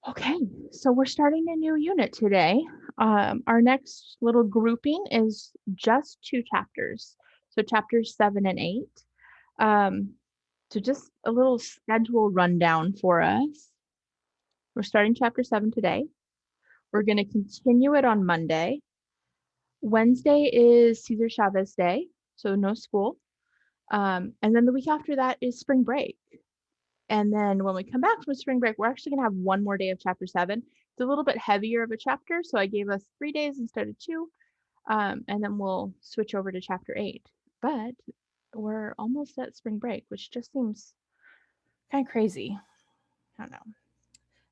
Okay, so we're starting a new unit today. Our next little grouping is just 2 chapters, so chapters 7 and 8. So just a little schedule rundown for us. We're starting chapter 7 today. We're going to continue it on Monday. Wednesday is Cesar Chavez Day, so no school. And then the week after that is spring break. And then when we come back from spring break, we're actually going to have one more day of chapter 7. It's a little bit heavier of a chapter, so I gave us 3 days instead of 2. And then we'll switch over to chapter 8. But we're almost at spring break, which just seems kind of crazy. I don't know.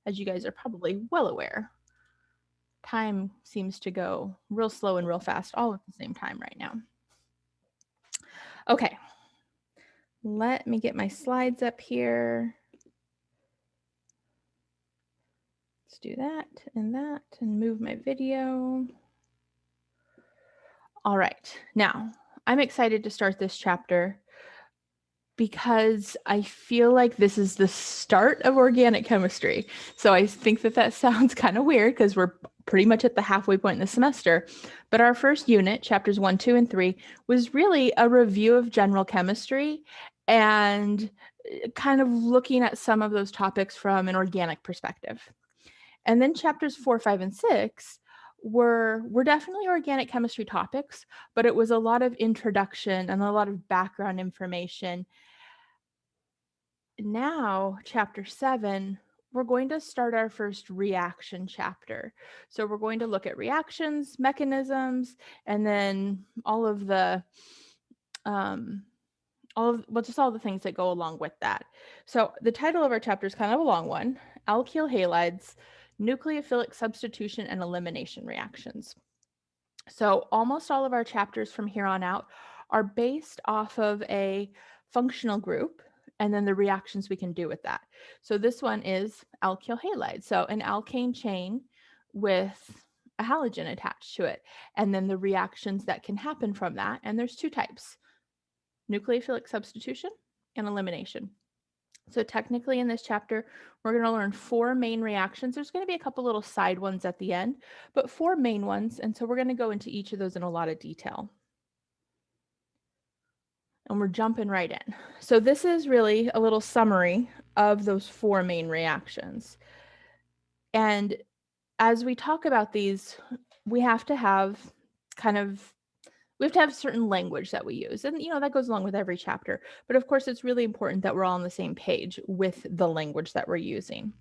As you guys are probably well aware, time seems to go real slow and real fast all at the same time right now. Okay. Let me get my slides up here. Let's do that and move my video. All right, now I'm excited to start this chapter because I feel like this is the start of organic chemistry. So I think that sounds kind of weird because we're pretty much at the halfway point in the semester. But our first unit, chapters 1, 2, and 3, was really a review of general chemistry and kind of looking at some of those topics from an organic perspective. And then chapters 4, 5, and 6 were definitely organic chemistry topics, but it was a lot of introduction and a lot of background information. Now, chapter 7, we're going to start our first reaction chapter. So we're going to look at reactions, mechanisms, and then all of the just all the things that go along with that. So the title of our chapter is kind of a long one: Alkyl Halides, Nucleophilic Substitution and Elimination Reactions. So almost all of our chapters from here on out are based off of a functional group and then the reactions we can do with that. So this one is alkyl halide. So an alkane chain with a halogen attached to it, and then the reactions that can happen from that. And there's 2 types: nucleophilic substitution and elimination. So technically in this chapter, we're going to learn 4 main reactions. There's going to be a couple little side ones at the end, but 4 main ones. And so we're going to go into each of those in a lot of detail. And we're jumping right in. So this is really a little summary of those 4 main reactions. And as we talk about these, we have to have certain language that we use. And, that goes along with every chapter. But of course, it's really important that we're all on the same page with the language that we're using.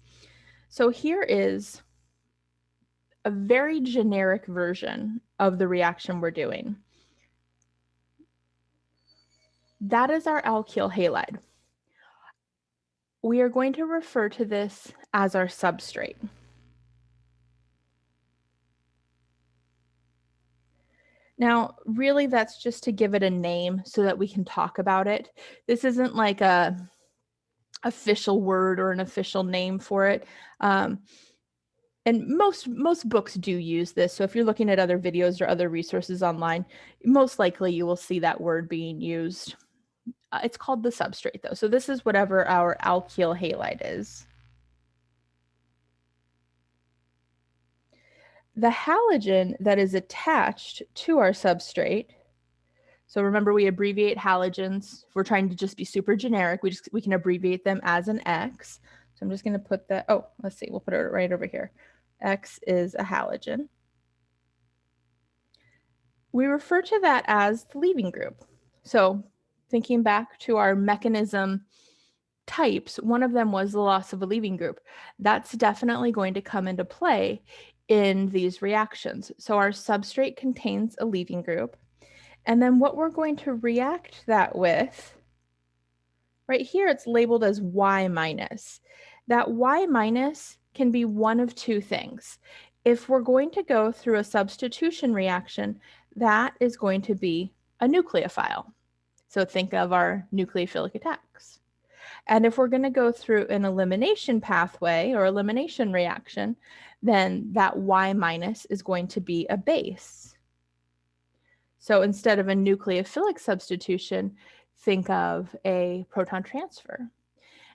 So here is a very generic version of the reaction we're doing. That is our alkyl halide. We are going to refer to this as our substrate. Now, really, that's just to give it a name so that we can talk about it. This isn't like a official word or an official name for it. And most books do use this. So if you're looking at other videos or other resources online, most likely you will see that word being used. It's called the substrate, though. So this is whatever our alkyl halide is. The halogen that is attached to our substrate, so remember we abbreviate halogens. If we're trying to just be super generic, we can abbreviate them as an X. So I'm just going to put that, let's see, we'll put it right over here. X is a halogen. We refer to that as the leaving group. So thinking back to our mechanism types, one of them was the loss of a leaving group. That's definitely going to come into play in these reactions. So our substrate contains a leaving group. And then what we're going to react that with, right here, it's labeled as Y minus. That Y minus can be one of 2 things. If we're going to go through a substitution reaction, that is going to be a nucleophile. So think of our nucleophilic attacks. And if we're going to go through an elimination pathway or elimination reaction, then that Y minus is going to be a base. So instead of a nucleophilic substitution, think of a proton transfer.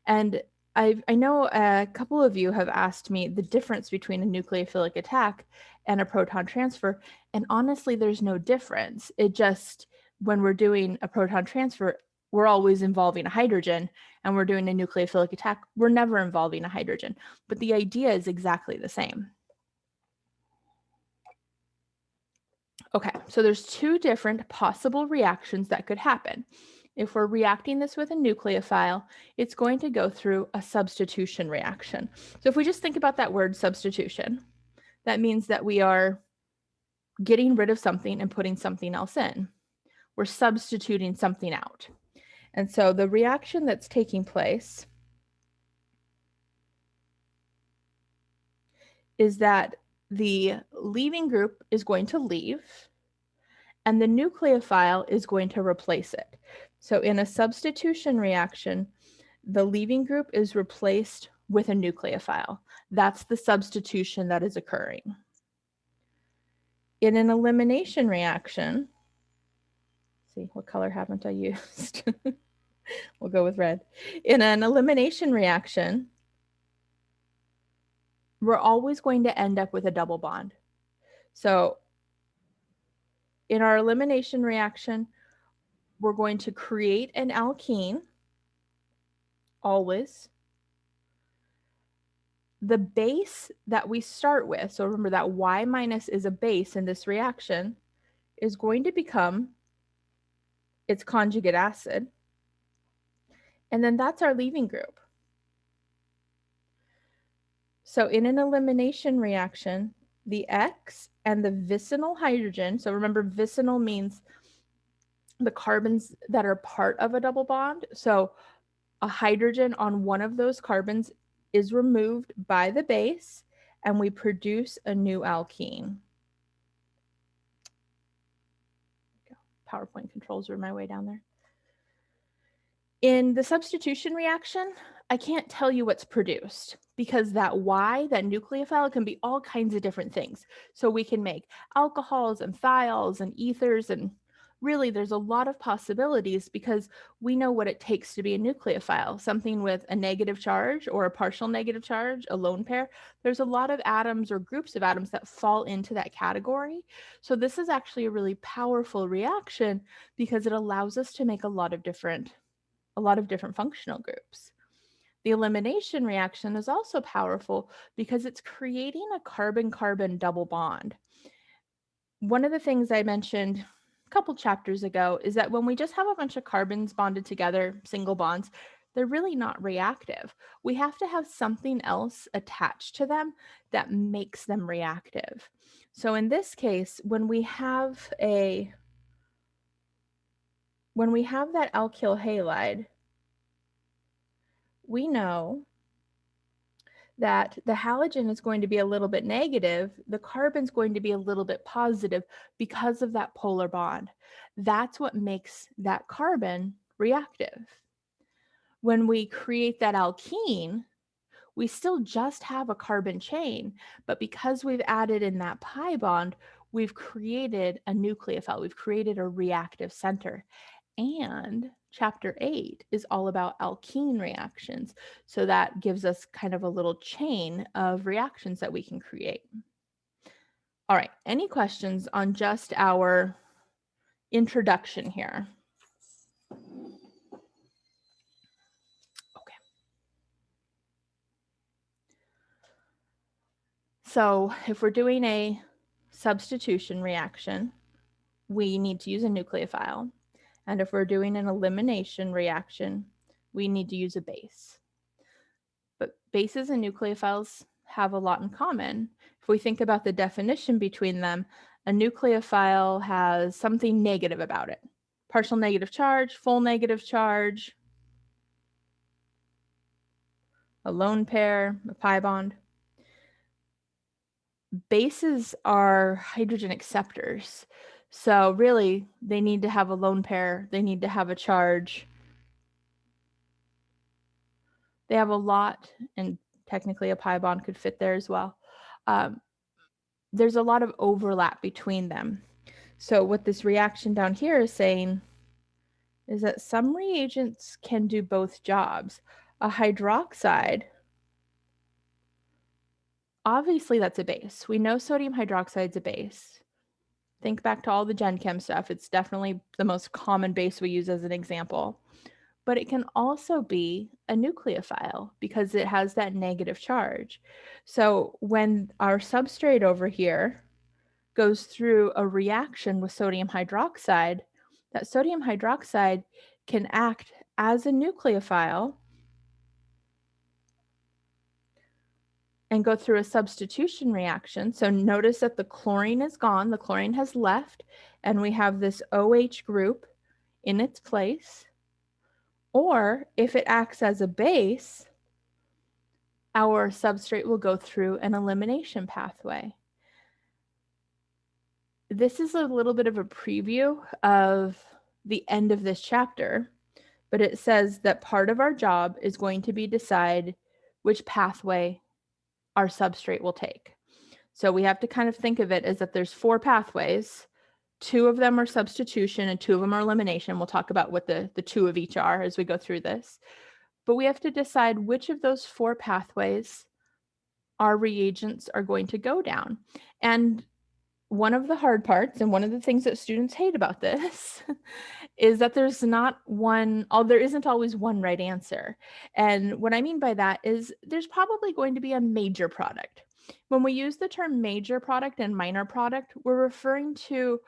And I know a couple of you have asked me the difference between a nucleophilic attack and a proton transfer, and honestly, there's no difference. It just, when we're doing a proton transfer, we're always involving a hydrogen, and we're doing a nucleophilic attack, we're never involving a hydrogen, but the idea is exactly the same. Okay, so there's two different possible reactions that could happen. If we're reacting this with a nucleophile, it's going to go through a substitution reaction. So if we just think about that word substitution, that means that we are getting rid of something and putting something else in. We're substituting something out. And so the reaction that's taking place is that the leaving group is going to leave, and the nucleophile is going to replace it. So in a substitution reaction, the leaving group is replaced with a nucleophile. That's the substitution that is occurring. In an elimination reaction, see, what color haven't I used? We'll go with red. In an elimination reaction, we're always going to end up with a double bond. So in our elimination reaction, we're going to create an alkene, always. The base that we start with, so remember that Y- is a base in this reaction, is going to become its conjugate acid. And then that's our leaving group. So in an elimination reaction, the X and the vicinal hydrogen, so remember vicinal means the carbons that are part of a double bond. So a hydrogen on one of those carbons is removed by the base, and we produce a new alkene. PowerPoint controls were my way down there. In the substitution reaction, I can't tell you what's produced because that Y, that nucleophile, can be all kinds of different things. So we can make alcohols and thiols and ethers, and really there's a lot of possibilities because we know what it takes to be a nucleophile, something with a negative charge or a partial negative charge, a lone pair. There's a lot of atoms or groups of atoms that fall into that category. So this is actually a really powerful reaction because it allows us to make a lot of different functional groups. The elimination reaction is also powerful because it's creating a carbon-carbon double bond. One of the things I mentioned a couple chapters ago is that when we just have a bunch of carbons bonded together, single bonds, they're really not reactive. We have to have something else attached to them that makes them reactive. So in this case, when we have that alkyl halide, we know that the halogen is going to be a little bit negative, the carbon's going to be a little bit positive because of that polar bond. That's what makes that carbon reactive. When we create that alkene, we still just have a carbon chain, but because we've added in that pi bond, we've created a nucleophile, we've created a reactive center. And chapter 8 is all about alkene reactions. So that gives us kind of a little chain of reactions that we can create. All right, any questions on just our introduction here? Okay. So if we're doing a substitution reaction, we need to use a nucleophile. And if we're doing an elimination reaction, we need to use a base. But bases and nucleophiles have a lot in common. If we think about the definition between them, a nucleophile has something negative about it. Partial negative charge, full negative charge, a lone pair, a pi bond. Bases are hydrogen acceptors. So really, they need to have a lone pair, they need to have a charge. They have a lot, and technically a pi bond could fit there as well. There's a lot of overlap between them. So what this reaction down here is saying is that some reagents can do both jobs. A hydroxide, obviously that's a base. We know sodium hydroxide is a base. Think back to all the Gen Chem stuff. It's definitely the most common base we use as an example. But it can also be a nucleophile because it has that negative charge. So when our substrate over here goes through a reaction with sodium hydroxide, that sodium hydroxide can act as a nucleophile and go through a substitution reaction. So notice that the chlorine is gone, the chlorine has left, and we have this OH group in its place. Or if it acts as a base, our substrate will go through an elimination pathway. This is a little bit of a preview of the end of this chapter, but it says that part of our job is going to be decide which pathway our substrate will take. So we have to kind of think of it as that there's 4 pathways. 2 of them are substitution and 2 of them are elimination. We'll talk about what the 2 of each are as we go through this. But we have to decide which of those 4 pathways our reagents are going to go down. And one of the hard parts, and one of the things that students hate about this, is that there isn't always one right answer. And what I mean by that is there's probably going to be a major product. When we use the term major product and minor product, we're referring to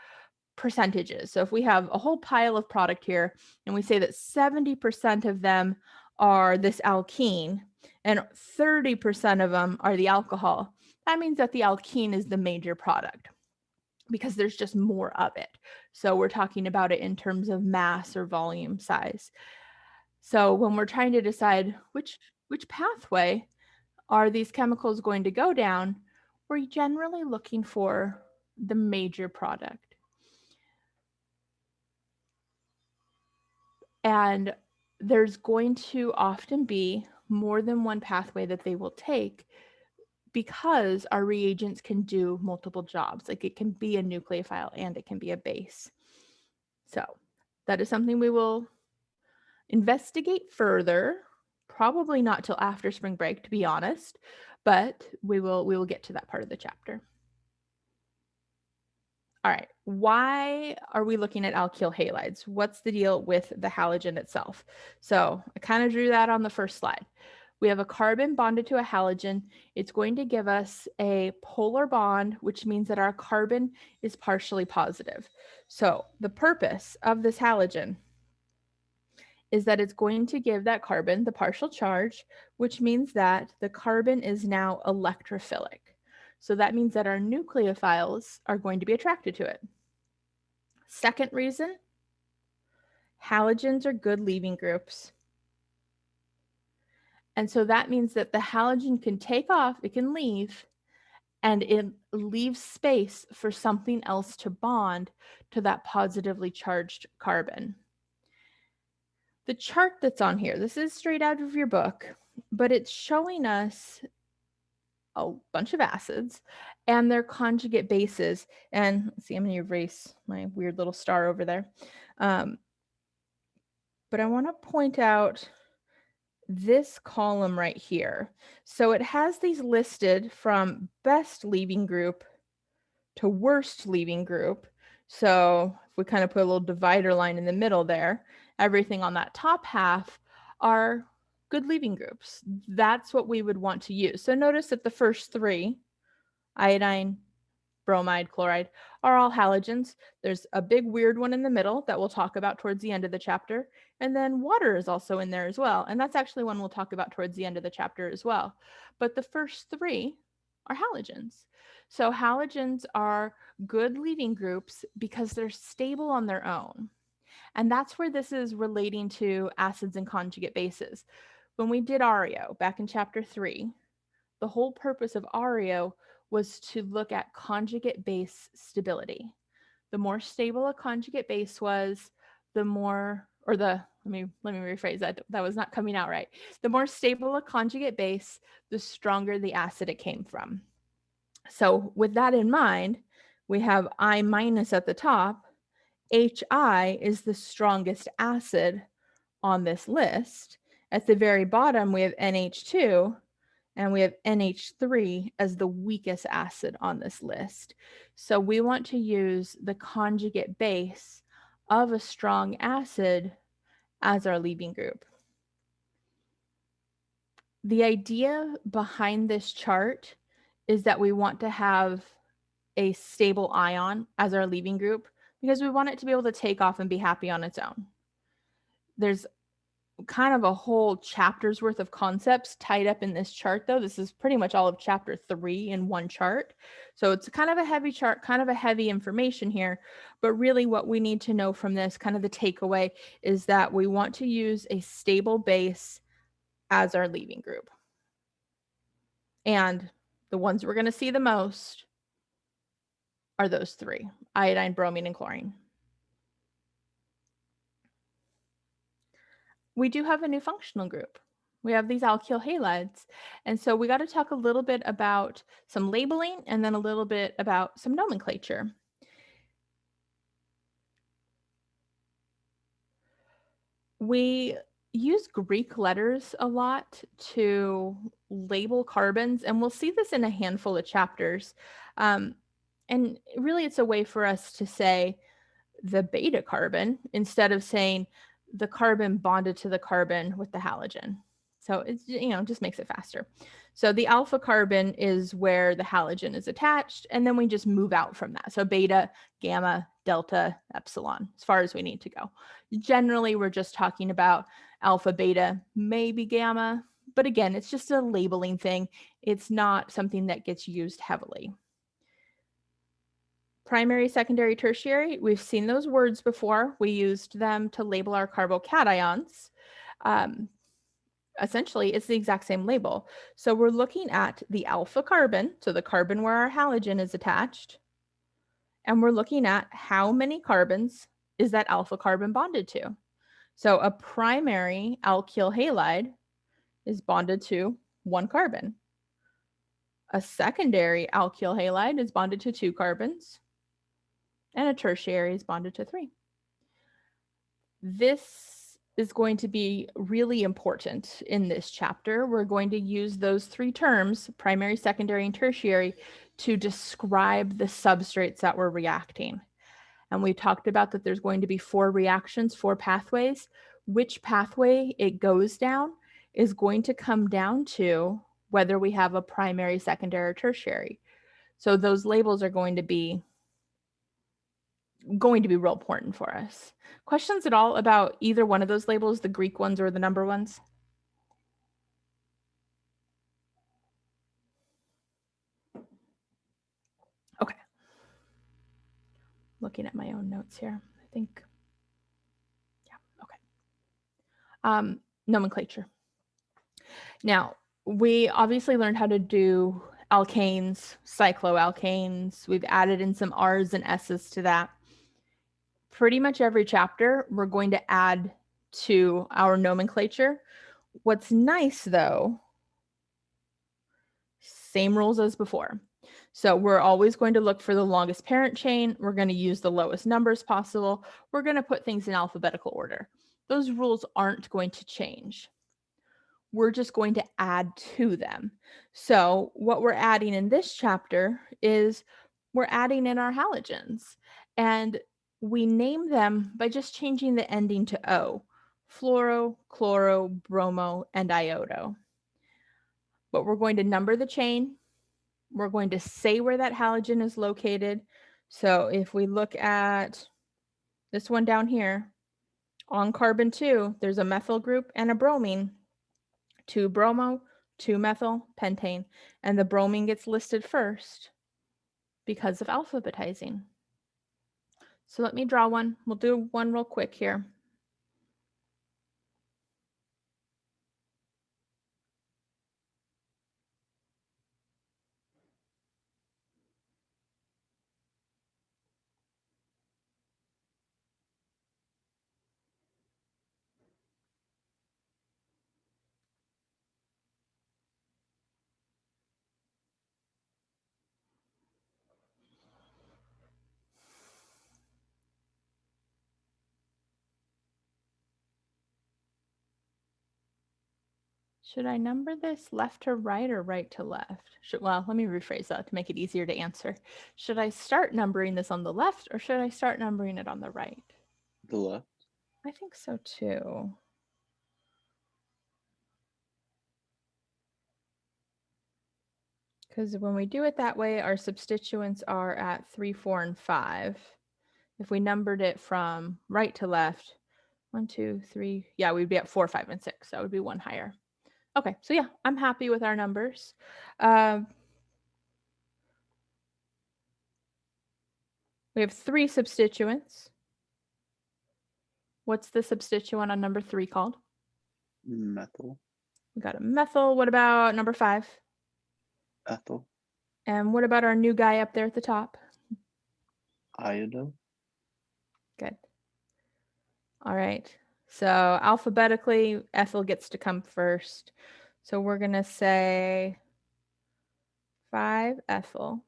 percentages. So if we have a whole pile of product here and we say that 70% of them are this alkene and 30% of them are the alcohol, that means that the alkene is the major product because there's just more of it. So we're talking about it in terms of mass or volume size. So when we're trying to decide which pathway are these chemicals going to go down, we're generally looking for the major product. And there's going to often be more than one pathway that they will take because our reagents can do multiple jobs. Like it can be a nucleophile and it can be a base. So that is something we will investigate further, probably not till after spring break, to be honest, but we will get to that part of the chapter. All right, why are we looking at alkyl halides? What's the deal with the halogen itself? So I kind of drew that on the first slide. We have a carbon bonded to a halogen. It's going to give us a polar bond, which means that our carbon is partially positive. So the purpose of this halogen is that it's going to give that carbon the partial charge, which means that the carbon is now electrophilic. So that means that our nucleophiles are going to be attracted to it. Second reason, halogens are good leaving groups. And so that means that the halogen can take off, it can leave, and it leaves space for something else to bond to that positively charged carbon. The chart that's on here, this is straight out of your book, but it's showing us a bunch of acids and their conjugate bases. And let's see, I'm going to erase my weird little star over there. But I want to point out this column right here. So it has these listed from best leaving group to worst leaving group. So if we kind of put a little divider line in the middle there, everything on that top half are good leaving groups. That's what we would want to use. So notice that the first 3, iodine, bromide, chloride, are all halogens. There's a big weird one in the middle that we'll talk about towards the end of the chapter. And then water is also in there as well. And that's actually one we'll talk about towards the end of the chapter as well. But the first 3 are halogens. So halogens are good leaving groups because they're stable on their own. And that's where this is relating to acids and conjugate bases. When we did ARIO back in chapter 3, the whole purpose of ARIO was to look at conjugate base stability. The more stable a conjugate base was, the more, or the, let me rephrase that, that was not coming out right. The more stable a conjugate base, the stronger the acid it came from. So with that in mind, we have I- at the top. HI is the strongest acid on this list. At the very bottom, we have NH2, and we have NH3 as the weakest acid on this list. So we want to use the conjugate base of a strong acid as our leaving group. The idea behind this chart is that we want to have a stable ion as our leaving group because we want it to be able to take off and be happy on its own. There's kind of a whole chapter's worth of concepts tied up in this chart, though. This is pretty much all of chapter 3 in one chart. So it's kind of a heavy chart, kind of a heavy information here. But really what we need to know from this, kind of the takeaway, is that we want to use a stable base as our leaving group. And the ones we're going to see the most are those three: iodine, bromine, and chlorine. We do have a new functional group. We have these alkyl halides. And so we got to talk a little bit about some labeling and then a little bit about some nomenclature. We use Greek letters a lot to label carbons, and we'll see this in a handful of chapters. And really, it's a way for us to say the beta carbon instead of saying the carbon bonded to the carbon with the halogen. So it's, just makes it faster. So the alpha carbon is where the halogen is attached, and then we just move out from that. So beta, gamma, delta, epsilon, as far as we need to go. Generally, we're just talking about alpha, beta, maybe gamma, but again, it's just a labeling thing. It's not something that gets used heavily. Primary, secondary, tertiary, we've seen those words before. We used them to label our carbocations. Essentially, it's the exact same label. So we're looking at the alpha carbon, so the carbon where our halogen is attached, and we're looking at how many carbons is that alpha carbon bonded to. So a primary alkyl halide is bonded to 1 carbon. A secondary alkyl halide is bonded to 2 carbons. And a tertiary is bonded to 3. This is going to be really important in this chapter. We're going to use those 3 terms, primary, secondary, and tertiary, to describe the substrates that we're reacting. And we talked about that there's going to be 4 reactions, 4 pathways. Which pathway it goes down is going to come down to whether we have a primary, secondary, or tertiary. So those labels are going to be real important for us. Questions at all about either one of those labels, the Greek ones or the number ones? Okay. Looking at my own notes here, I think. Yeah, okay. Nomenclature. Now, we obviously learned how to do alkanes, cycloalkanes. We've added in some R's and S's to that. Pretty much every chapter, we're going to add to our nomenclature. What's nice, though, same rules as before. So we're always going to look for the longest parent chain. We're going to use the lowest numbers possible. We're going to put things in alphabetical order. Those rules aren't going to change. We're just going to add to them. So what we're adding in this chapter is we're adding in our halogens. And we name them by just changing the ending to O: fluoro, chloro, bromo, and iodo. But we're going to number the chain. We're going to say where that halogen is located. So if we look at this one down here, on carbon 2, there's a methyl group and a bromine. 2 bromo, 2 methyl, pentane. And the bromine gets listed first because of alphabetizing. So let me draw one. We'll do one real quick here. Should I number this left to right or right to left? Well, let me rephrase that to make it easier to answer. Should I start numbering this on the left or should I start numbering it on the right? The left. I think so too. Because when we do it that way, our substituents are at 3, 4, and 5. If we numbered it from right to left, 1, 2, 3, yeah, we'd be at 4, 5, and 6. That would be one higher. Okay, so yeah, I'm happy with our numbers. We have 3 substituents. What's the substituent on number 3 called? Methyl. We got a methyl. What about number 5? Ethyl. And what about our new guy up there at the top? Iodo. Good. All right. So alphabetically, ethyl gets to come first. So we're going to say 5 ethyl,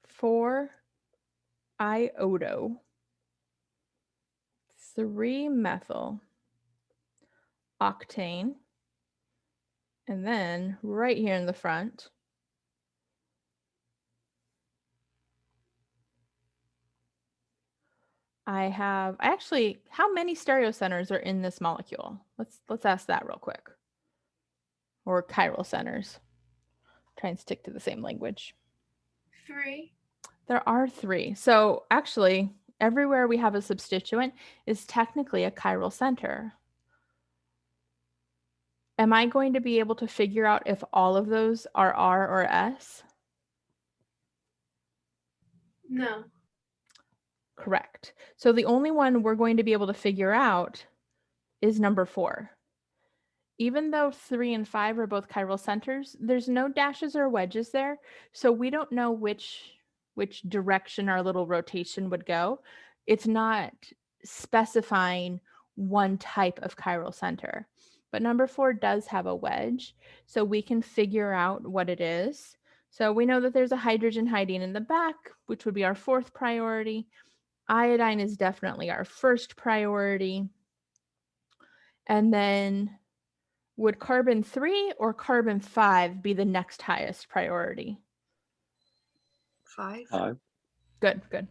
4 iodo, 3 methyl, octane, and then right here in the front, how many stereocenters are in this molecule? Let's ask that real quick. Or chiral centers. Try and stick to the same language. 3. There are 3. So actually, everywhere we have a substituent is technically a chiral center. Am I going to be able to figure out if all of those are R or S? No. Correct. So the only one we're going to be able to figure out is number 4. Even though 3 and 5 are both chiral centers, there's no dashes or wedges there, so we don't know which direction our little rotation would go. It's not specifying one type of chiral center. But number 4 does have a wedge, so we can figure out what it is. So we know that there's a hydrogen hiding in the back, which would be our 4th priority. Iodine is definitely our 1st priority. And then would carbon 3 or carbon 5 be the next highest priority? 5. 5. Good.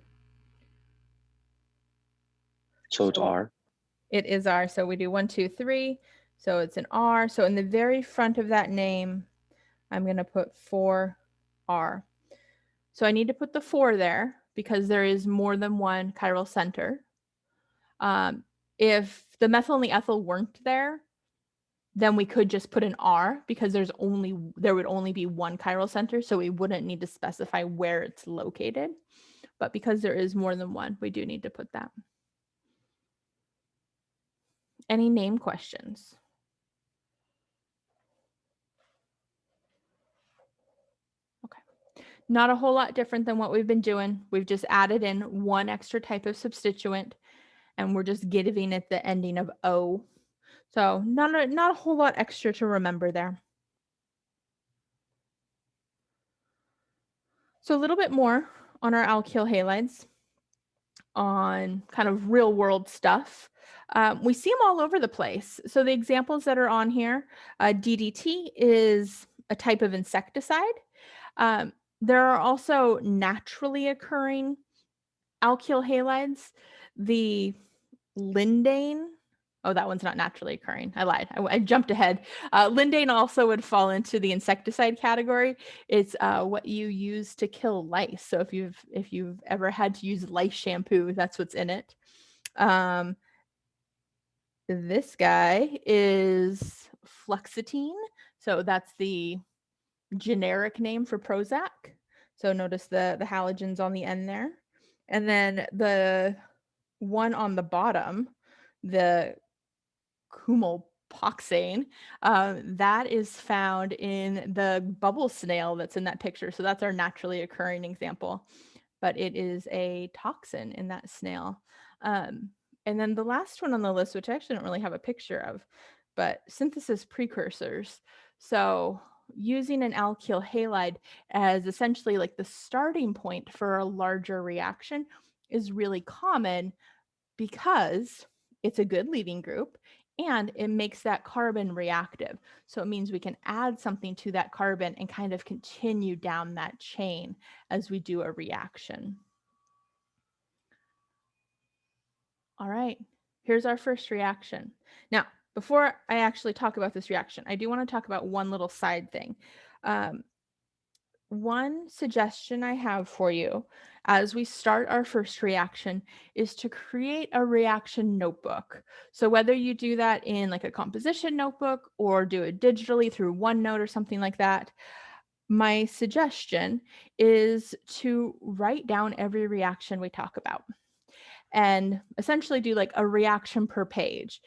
So it's R. It is R. So we do 1, 2, 3. So it's an R. So in the very front of that name, I'm going to put 4R. So I need to put the 4 there because there is more than one chiral center. If the methyl and the ethyl weren't there, then we could just put an R because there would only be one chiral center, so we wouldn't need to specify where it's located. But because there is more than one, we do need to put that. Any name questions? Okay. Not a whole lot different than what we've been doing. We've just added in one extra type of substituent, and we're just giving it the ending of O. So not a whole lot extra to remember there. So a little bit more on our alkyl halides, on kind of real world stuff. We see them all over the place. So the examples that are on here, DDT is a type of insecticide. There are also naturally occurring alkyl halides. The lindane, oh, that one's not naturally occurring. I lied. I jumped ahead. Lindane also would fall into the insecticide category. It's what you use to kill lice. So if you've ever had to use lice shampoo, that's what's in it. This guy is fluoxetine. So that's the generic name for Prozac. So notice the halogens on the end there. And then the one on the bottom, the cumulpoxane, that is found in the bubble snail that's in that picture. So that's our naturally occurring example, but it is a toxin in that snail. And then the last one on the list, which I actually don't really have a picture of, but synthesis precursors. So using an alkyl halide as essentially like the starting point for a larger reaction is really common because it's a good leading group and it makes that carbon reactive. So it means we can add something to that carbon and kind of continue down that chain as we do a reaction. All right, here's our first reaction. Now, before I actually talk about this reaction, I do want to talk about one little side thing. One suggestion I have for you as we start our first reaction is to create a reaction notebook. So whether you do that in like a composition notebook or do it digitally through OneNote or something like that, my suggestion is to write down every reaction we talk about and essentially do like a reaction per page.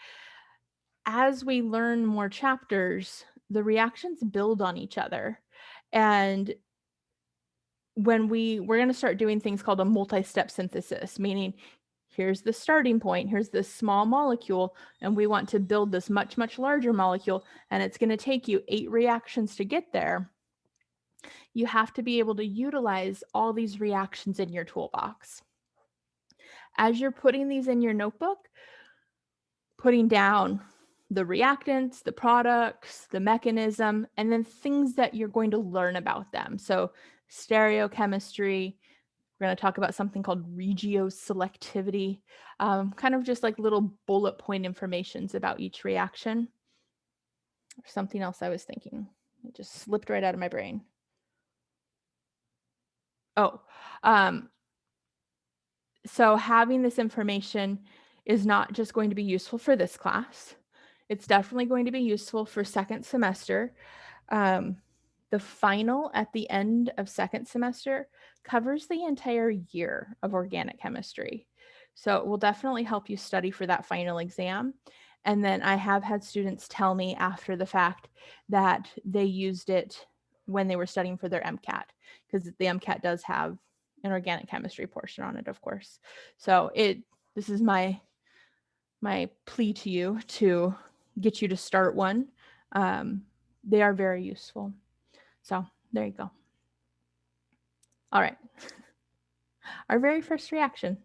As we learn more chapters, the reactions build on each other. And when we're going to start doing things called a multi-step synthesis, meaning here's the starting point, here's this small molecule, and we want to build this much, much larger molecule, and it's going to take you 8 reactions to get there. You have to be able to utilize all these reactions in your toolbox. As you're putting these in your notebook, putting down the reactants, the products, the mechanism, and then things that you're going to learn about them. So stereochemistry, we're going to talk about something called regioselectivity, kind of just like little bullet point informations about each reaction. Or something else I was thinking. It just slipped right out of my brain. Oh, so having this information is not just going to be useful for this class. It's definitely going to be useful for second semester. The final at the end of second semester covers the entire year of organic chemistry. So it will definitely help you study for that final exam. And then I have had students tell me after the fact that they used it when they were studying for their MCAT, because the MCAT does have an organic chemistry portion on it, of course. So this is my plea to you to get you to start one. They are very useful. So there you go. All right. Our very first reaction.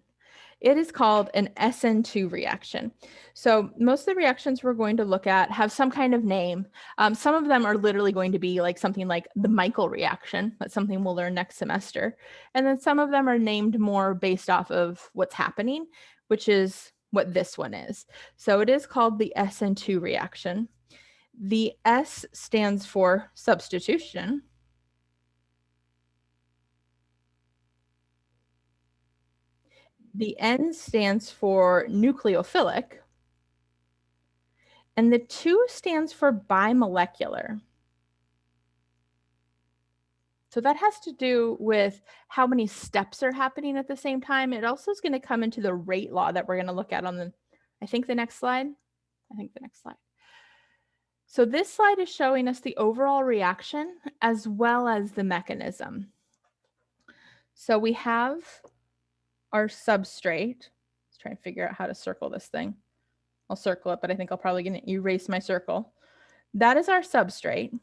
It is called an SN2 reaction. So most of the reactions we're going to look at have some kind of name. Some of them are literally going to be like something like the Michael reaction. That's something we'll learn next semester. And then some of them are named more based off of what's happening, which is what this one is. So it is called the SN2 reaction. The S stands for substitution. The N stands for nucleophilic. And the 2 stands for bimolecular. So that has to do with how many steps are happening at the same time. It also is going to come into the rate law that we're going to look at on the next slide. So this slide is showing us the overall reaction as well as the mechanism. So we have our substrate. Let's try and figure out how to circle this thing. I'll circle it, but I think I'll probably going to erase my circle. That is our substrate.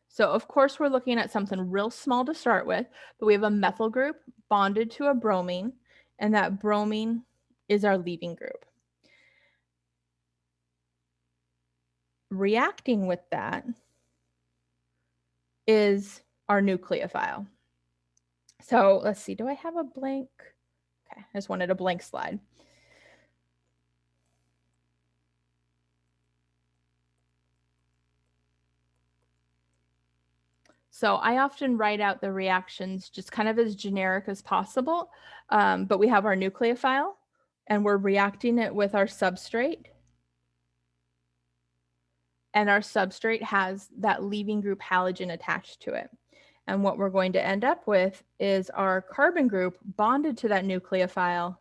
So of course we're looking at something real small to start with, but we have a methyl group bonded to a bromine, and that bromine is our leaving group. Reacting with that is our nucleophile. So let's see, do I have a blank? Okay, I just wanted a blank slide. So I often write out the reactions just kind of as generic as possible, but we have our nucleophile and we're reacting it with our substrate. And our substrate has that leaving group halogen attached to it. And what we're going to end up with is our carbon group bonded to that nucleophile,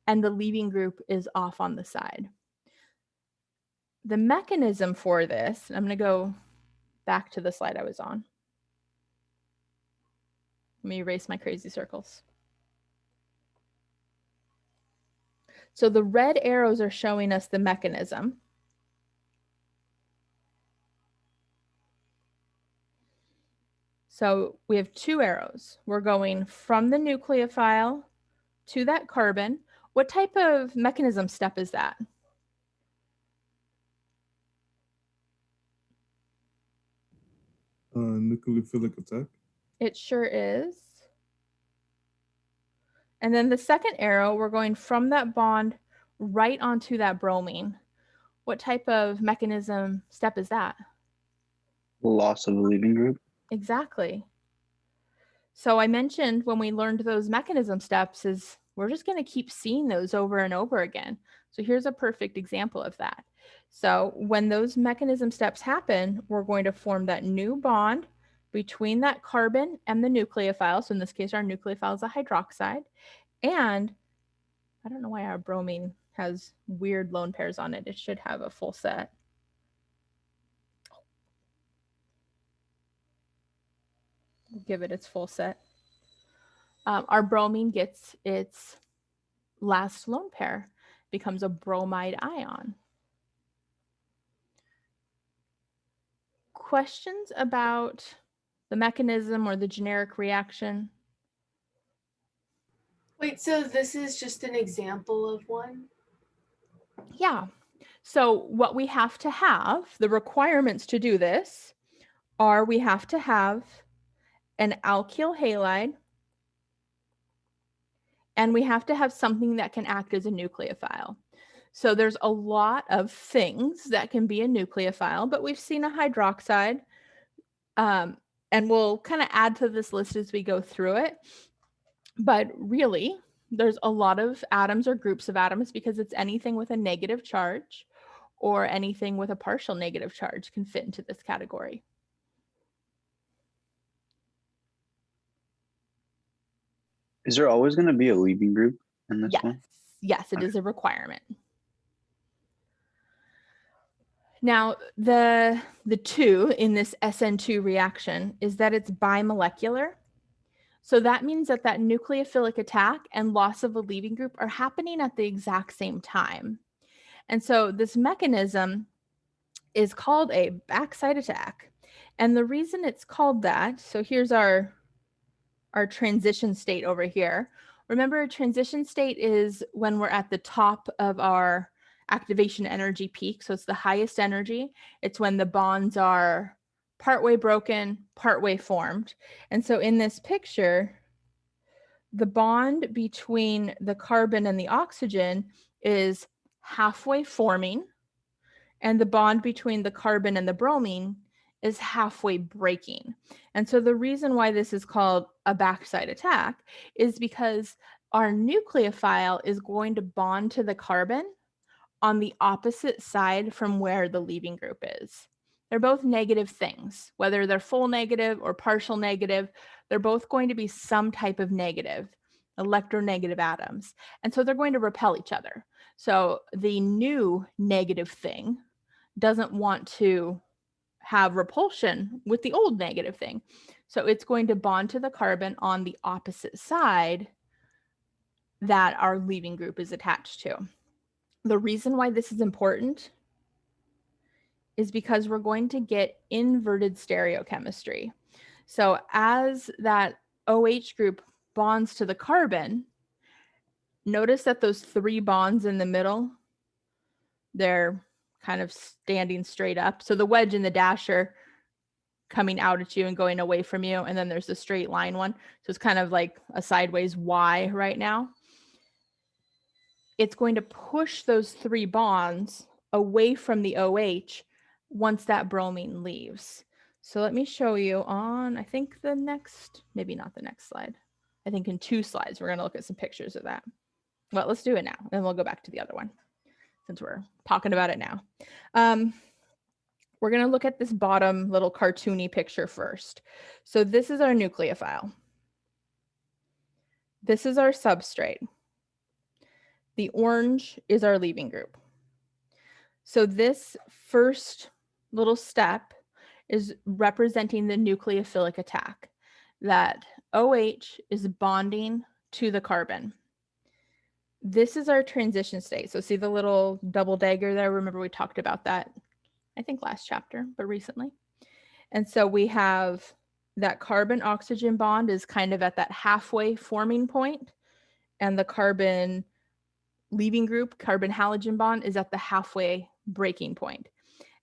and the leaving group is off on the side. The mechanism for this, I'm going to go back to the slide I was on. Let me erase my crazy circles. So the red arrows are showing us the mechanism. So we have 2 arrows. We're going from the nucleophile to that carbon, What type of mechanism step is that? Nucleophilic attack. It sure is. And then the second arrow, we're going from that bond right onto that bromine. What type of mechanism step is that? Loss of a leaving group. Exactly. So I mentioned when we learned those mechanism steps is we're just going to keep seeing those over and over again. So here's a perfect example of that. So when those mechanism steps happen, we're going to form that new bond between that carbon and the nucleophile. So in this case, our nucleophile is a hydroxide. And I don't know why our bromine has weird lone pairs on it. It should have a full set. Give it its full set. Our bromine gets its last lone pair, becomes a bromide ion. Questions about the mechanism or the generic reaction? Wait, so this is just an example of one? Yeah. So what we have to have, the requirements to do this are we have to have an alkyl halide, and we have to have something that can act as a nucleophile. So there's a lot of things that can be a nucleophile, but we've seen a hydroxide, and we'll kind of add to this list as we go through it. But really, there's a lot of atoms or groups of atoms because it's anything with a negative charge or anything with a partial negative charge can fit into this category. Is there always going to be a leaving group in this one? Yes, it is a requirement. Now, the two in this SN2 reaction is that it's bimolecular. So that means that that nucleophilic attack and loss of a leaving group are happening at the exact same time. And so this mechanism is called a backside attack. And the reason it's called that, so here's our transition state over here. Remember, a transition state is when we're at the top of our activation energy peak. So it's the highest energy. It's when the bonds are partway broken, partway formed. And so in this picture, the bond between the carbon and the oxygen is halfway forming, and the bond between the carbon and the bromine is halfway breaking. And so the reason why this is called a backside attack is because our nucleophile is going to bond to the carbon on the opposite side from where the leaving group is. They're both negative things, whether they're full negative or partial negative, they're both going to be some type of negative, electronegative atoms. And so they're going to repel each other. So the new negative thing doesn't want to have repulsion with the old negative thing. So it's going to bond to the carbon on the opposite side that our leaving group is attached to. The reason why this is important is because we're going to get inverted stereochemistry. So as that OH group bonds to the carbon, notice that those three bonds in the middle, they're kind of standing straight up. So the wedge and the dash are coming out at you and going away from you. And then there's the straight line one. So it's kind of like a sideways Y right now. It's going to push those three bonds away from the OH once that bromine leaves. So let me show you on, I think the next, maybe not the next slide. I think in 2 slides, we're going to look at some pictures of that. Well, let's do it now. And we'll go back to the other one since we're talking about it now. We're going to look at this bottom little cartoony picture first. So this is our nucleophile. This is our substrate. The orange is our leaving group. So this first little step is representing the nucleophilic attack, that OH is bonding to the carbon. This is our transition state. So see the little double dagger there? Remember we talked about that, I think last chapter, but recently. And so we have that carbon-oxygen bond is kind of at that halfway forming point, and the carbon leaving group, carbon halogen bond, is at the halfway breaking point.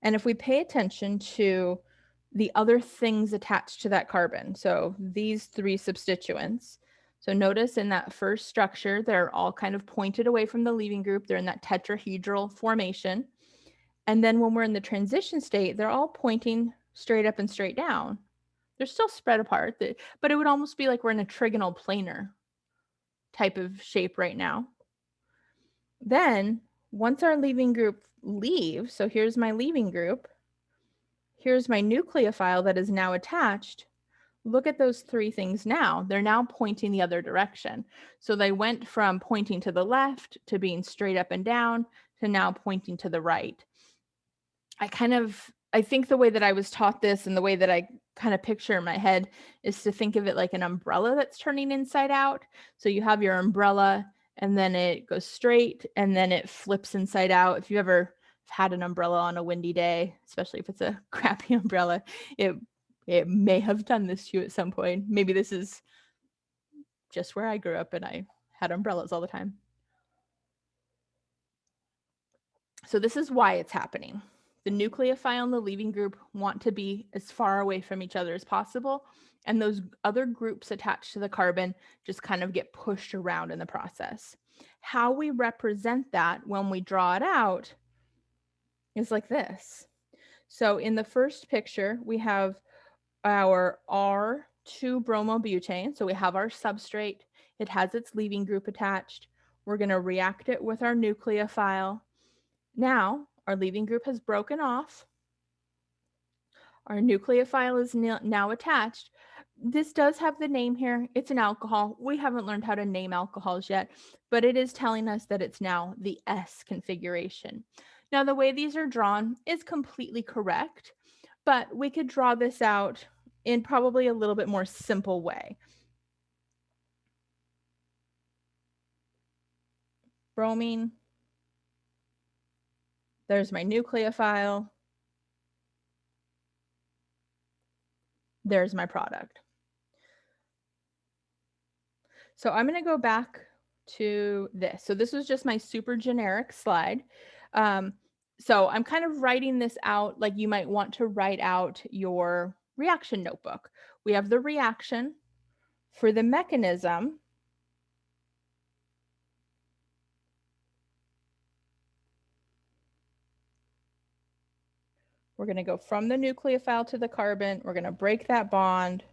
And if we pay attention to the other things attached to that carbon, so these three substituents, so notice in that first structure, they're all kind of pointed away from the leaving group. They're in that tetrahedral formation. And then when we're in the transition state, they're all pointing straight up and straight down. They're still spread apart, but it would almost be like we're in a trigonal planar type of shape right now. Then once our leaving group leaves, so here's my leaving group, here's my nucleophile that is now attached. Look at those three things now. They're now pointing the other direction. So they went from pointing to the left to being straight up and down to now pointing to the right. I think the way that I was taught this and the way that I kind of picture in my head is to think of it like an umbrella that's turning inside out. So you have your umbrella and then it goes straight and then it flips inside out. If you ever had an umbrella on a windy day, especially if it's a crappy umbrella, it may have done this to you at some point. Maybe this is just where I grew up and I had umbrellas all the time. So this is why it's happening. The nucleophile and the leaving group want to be as far away from each other as possible, and those other groups attached to the carbon just kind of get pushed around in the process. How we represent that when we draw it out is like this. So in the first picture, we have our R2-bromobutane. So we have our substrate. It has its leaving group attached. We're going to react it with our nucleophile. Now, our leaving group has broken off. Our nucleophile is now attached. This does have the name here. It's an alcohol. We haven't learned how to name alcohols yet, but it is telling us that it's now the S configuration. Now, the way these are drawn is completely correct, but we could draw this out in probably a little bit more simple way. Bromine. There's my nucleophile. There's my product. So I'm going to go back to this. So this was just my super generic slide. So I'm kind of writing this out like you might want to write out your reaction notebook. We have the reaction. For the mechanism, we're going to go from the nucleophile to the carbon. We're going to break that bond.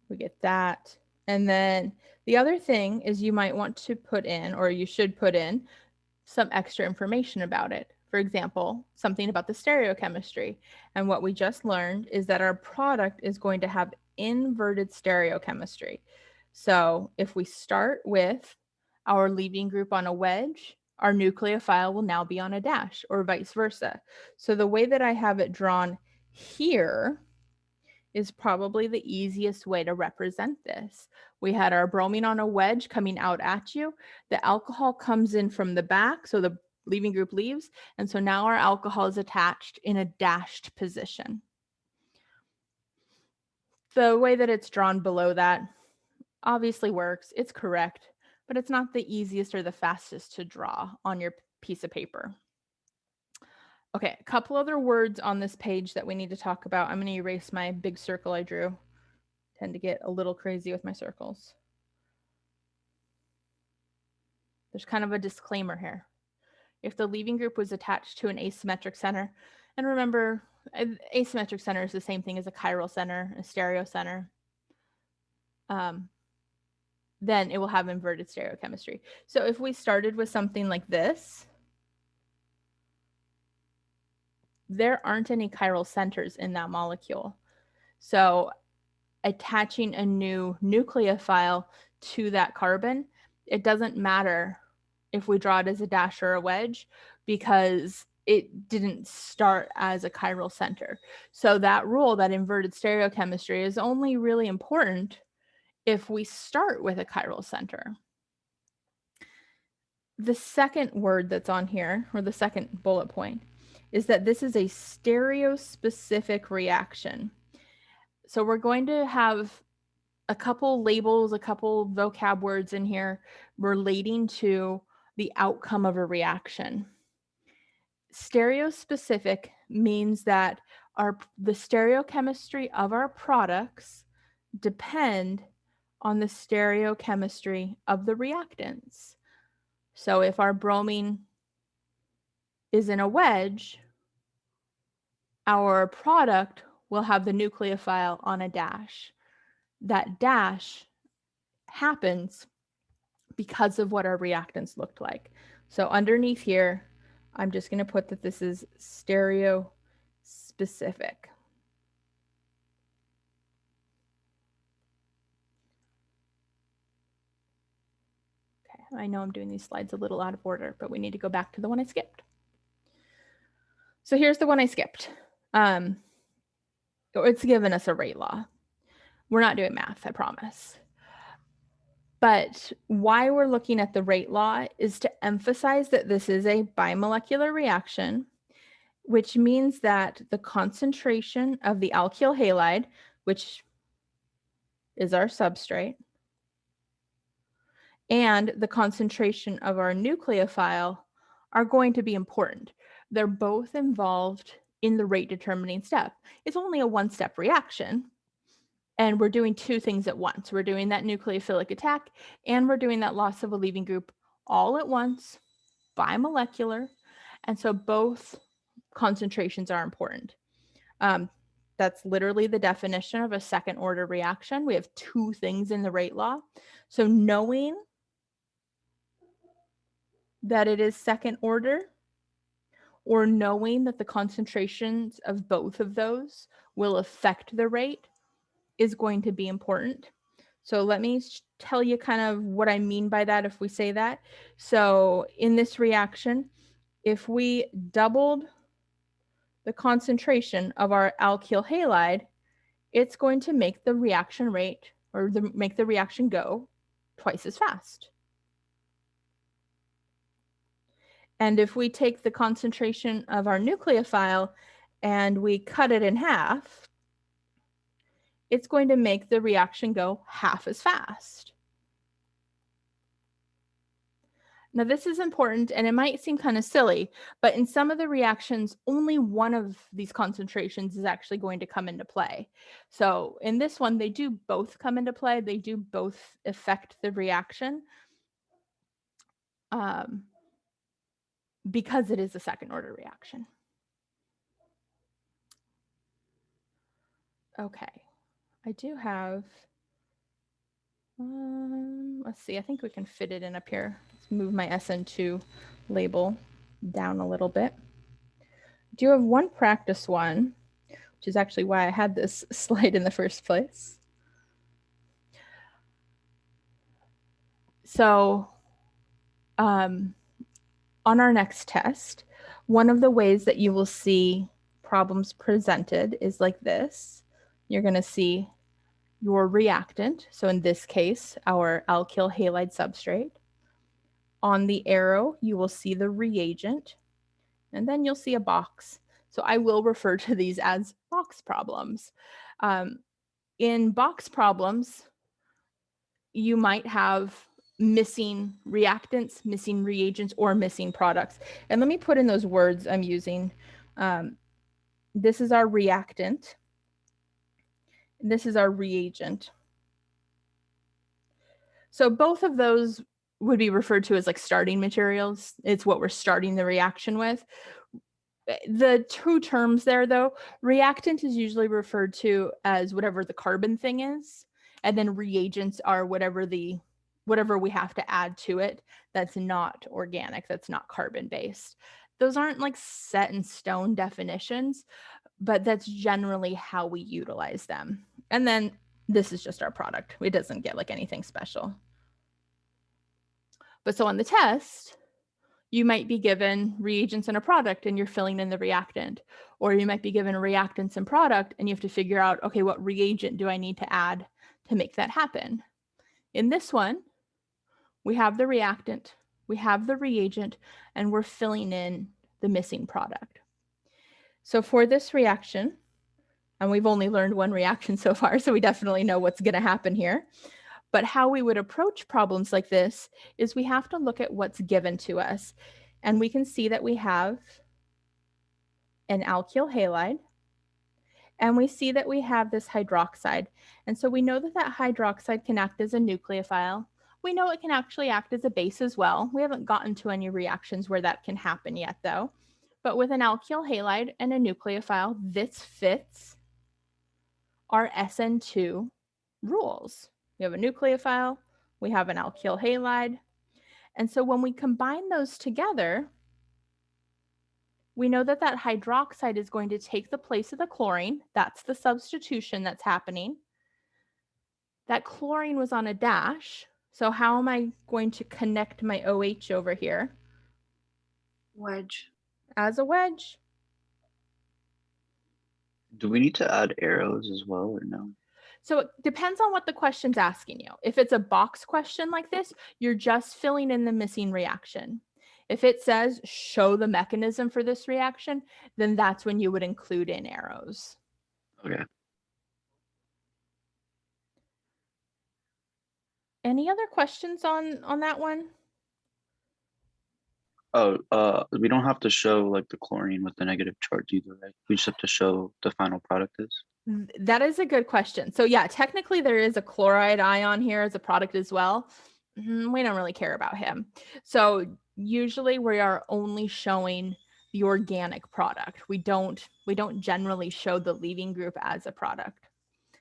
We get that. And then the other thing is you might want to put in, or you should put in, some extra information about it. For example, something about the stereochemistry. And what we just learned is that our product is going to have inverted stereochemistry. So if we start with our leaving group on a wedge, our nucleophile will now be on a dash, or vice versa. So the way that I have it drawn here is probably the easiest way to represent this. We had our bromine on a wedge coming out at you. The alcohol comes in from the back, so the leaving group leaves, and so now our alcohol is attached in a dashed position. The way that it's drawn below that obviously works. It's correct, but it's not the easiest or the fastest to draw on your piece of paper. Okay, a couple other words on this page that we need to talk about. I'm going to erase my big circle I drew. Tend to get a little crazy with my circles. There's kind of a disclaimer here. If the leaving group was attached to an asymmetric center, and remember, asymmetric center is the same thing as a chiral center, a stereo center, then it will have inverted stereochemistry. So if we started with something like this, there aren't any chiral centers in that molecule. So attaching a new nucleophile to that carbon, it doesn't matter if we draw it as a dash or a wedge because it didn't start as a chiral center. So that rule, that inverted stereochemistry, is only really important if we start with a chiral center. The second word that's on here, or the second bullet point, is that this is a stereospecific reaction. So we're going to have a couple labels, a couple vocab words in here relating to the outcome of a reaction. Stereospecific means that the stereochemistry of our products depend on the stereochemistry of the reactants. So if our bromine is in a wedge, our product will have the nucleophile on a dash. That dash happens because of what our reactants looked like. So underneath here, I'm just going to put that this is stereospecific. Okay, I know I'm doing these slides a little out of order, but we need to go back to the one I skipped. So here's the one I skipped. It's given us a rate law. We're not doing math, I promise. But why we're looking at the rate law is to emphasize that this is a bimolecular reaction, which means that the concentration of the alkyl halide, which is our substrate, and the concentration of our nucleophile are going to be important. They're both involved in the rate determining step. It's only a one-step reaction, and we're doing two things at once. We're doing that nucleophilic attack, and we're doing that loss of a leaving group all at once, bimolecular, and so both concentrations are important. That's literally the definition of a second order reaction. We have two things in the rate law. So knowing that it is second order, or knowing that the concentrations of both of those will affect the rate, is going to be important. So let me tell you kind of what I mean by that if we say that. So in this reaction, if we doubled the concentration of our alkyl halide, it's going to make the reaction rate, or make the reaction go twice as fast. And if we take the concentration of our nucleophile and we cut it in half, it's going to make the reaction go half as fast. Now this is important, and it might seem kind of silly, but in some of the reactions, only one of these concentrations is actually going to come into play. So in this one, they do both come into play. They do both affect the reaction because it is a second order reaction. Okay, I do have, let's see, I think we can fit it in up here. Let's move my SN2 label down a little bit. I do have one practice one, which is actually why I had this slide in the first place. So on our next test, one of the ways that you will see problems presented is like this. You're going to see your reactant, so in this case, our alkyl halide substrate. On the arrow, you will see the reagent, and then you'll see a box. So I will refer to these as box problems. In box problems, you might have missing reactants, missing reagents, or missing products. And let me put in those words I'm using. This is our reactant. This is our reagent. So both of those would be referred to as like starting materials. It's what we're starting the reaction with. The two terms there, though, reactant is usually referred to as whatever the carbon thing is, and then reagents are whatever we have to add to it that's not organic, that's not carbon based. Those aren't like set in stone definitions, but that's generally how we utilize them. And then this is just our product. It doesn't get like anything special. But so on the test, you might be given reagents and a product and you're filling in the reactant, or you might be given reactants and product and you have to figure out, okay, what reagent do I need to add to make that happen? In this one, we have the reactant, we have the reagent, and we're filling in the missing product. So for this reaction, And we've only learned one reaction so far, so we definitely know what's going to happen here. But how we would approach problems like this is we have to look at what's given to us. And we can see that we have an alkyl halide, and we see that we have this hydroxide. And so we know that that hydroxide can act as a nucleophile. We know it can actually act as a base as well. We haven't gotten to any reactions where that can happen yet, though. But with an alkyl halide and a nucleophile, this fits our SN2 rules. We have a nucleophile, we have an alkyl halide. And so when we combine those together, we know that that hydroxide is going to take the place of the chlorine. That's the substitution that's happening. That chlorine was on a dash. So how am I going to connect my OH over here? Wedge. As a wedge. Do we need to add arrows as well or no? So it depends on what the question's asking you. If it's a box question like this, you're just filling in the missing reaction. If it says show the mechanism for this reaction, then that's when you would include in arrows. Okay. Any other questions on that one? Oh, we don't have to show like the chlorine with the negative charge either, right? We just have to show the final product is. That is a good question. So yeah, technically there is a chloride ion here as a product as well. We don't really care about him. So usually we are only showing the organic product. We don't generally show the leaving group as a product.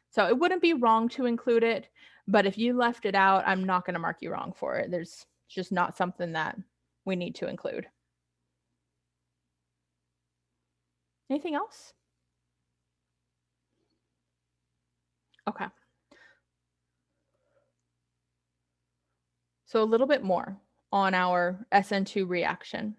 So it wouldn't be wrong to include it, but if you left it out, I'm not going to mark you wrong for it. There's just not something that we need to include. Anything else? Okay. So a little bit more on our SN2 reaction.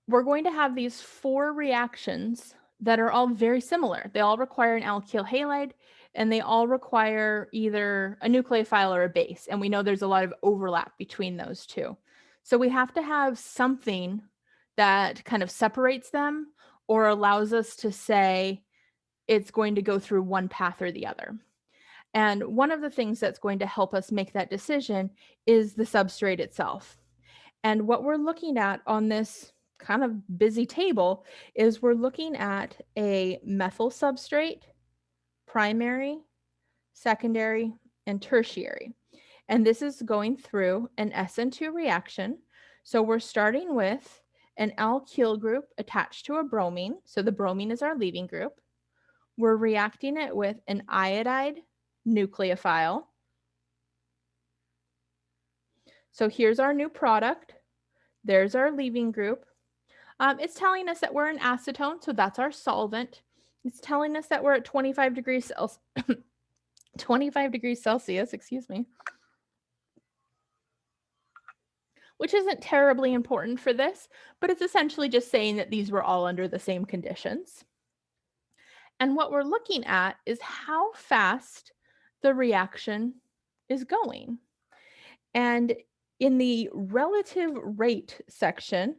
We're going to have these 4 reactions that are all very similar. They all require an alkyl halide, and they all require either a nucleophile or a base. And we know there's a lot of overlap between those two. So we have to have something that kind of separates them or allows us to say it's going to go through one path or the other. And one of the things that's going to help us make that decision is the substrate itself. And what we're looking at on this kind of busy table is we're looking at a methyl substrate, primary, secondary, and tertiary. And this is going through an SN2 reaction. So we're starting with an alkyl group attached to a bromine. So the bromine is our leaving group. We're reacting it with an iodide nucleophile. So here's our new product. There's our leaving group. It's telling us that we're an acetone, so that's our solvent. It's telling us that we're at 25 degrees Celsius, excuse me, which isn't terribly important for this, but it's essentially just saying that these were all under the same conditions. And what we're looking at is how fast the reaction is going. And in the relative rate section,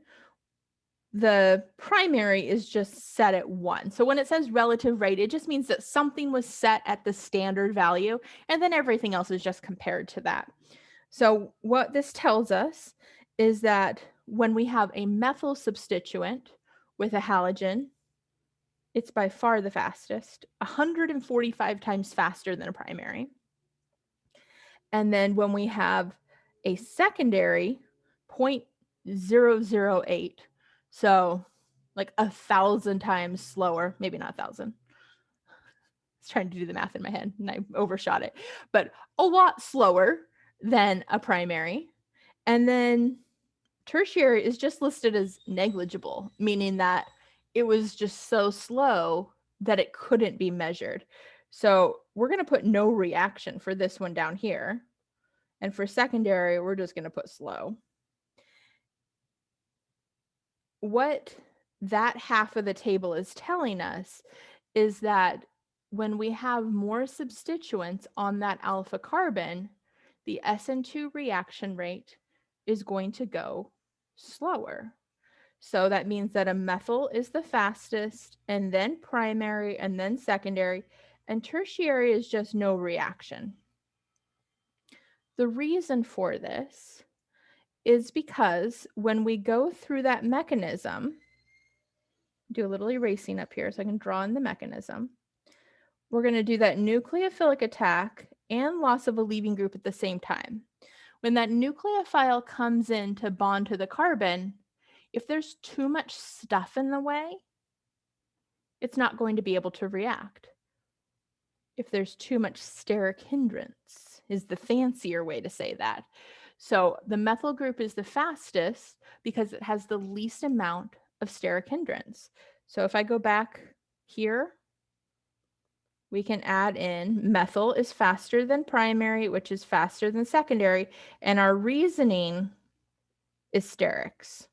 the primary is just set at 1. So when it says relative rate, it just means that something was set at the standard value, and then everything else is just compared to that. So what this tells us is that when we have a methyl substituent with a halogen, it's by far the fastest, 145 times faster than a primary. And then when we have a secondary, 0.008, so like 1,000 times slower, maybe not 1,000. I was trying to do the math in my head and I overshot it, but a lot slower than a primary. And then tertiary is just listed as negligible, meaning that it was just so slow that it couldn't be measured. So we're going to put no reaction for this one down here. And for secondary, we're just going to put slow. What that half of the table is telling us is that when we have more substituents on that alpha carbon, the SN2 reaction rate is going to go slower. So that means that a methyl is the fastest, and then primary, and then secondary, and tertiary is just no reaction. The reason for this is because when we go through that mechanism, do a little erasing up here so I can draw in the mechanism. We're going to do that nucleophilic attack and loss of a leaving group at the same time. When that nucleophile comes in to bond to the carbon, if there's too much stuff in the way, it's not going to be able to react. If there's too much steric hindrance is the fancier way to say that. So the methyl group is the fastest because it has the least amount of steric hindrance. So if I go back here, we can add in methyl is faster than primary, which is faster than secondary, and our reasoning is sterics.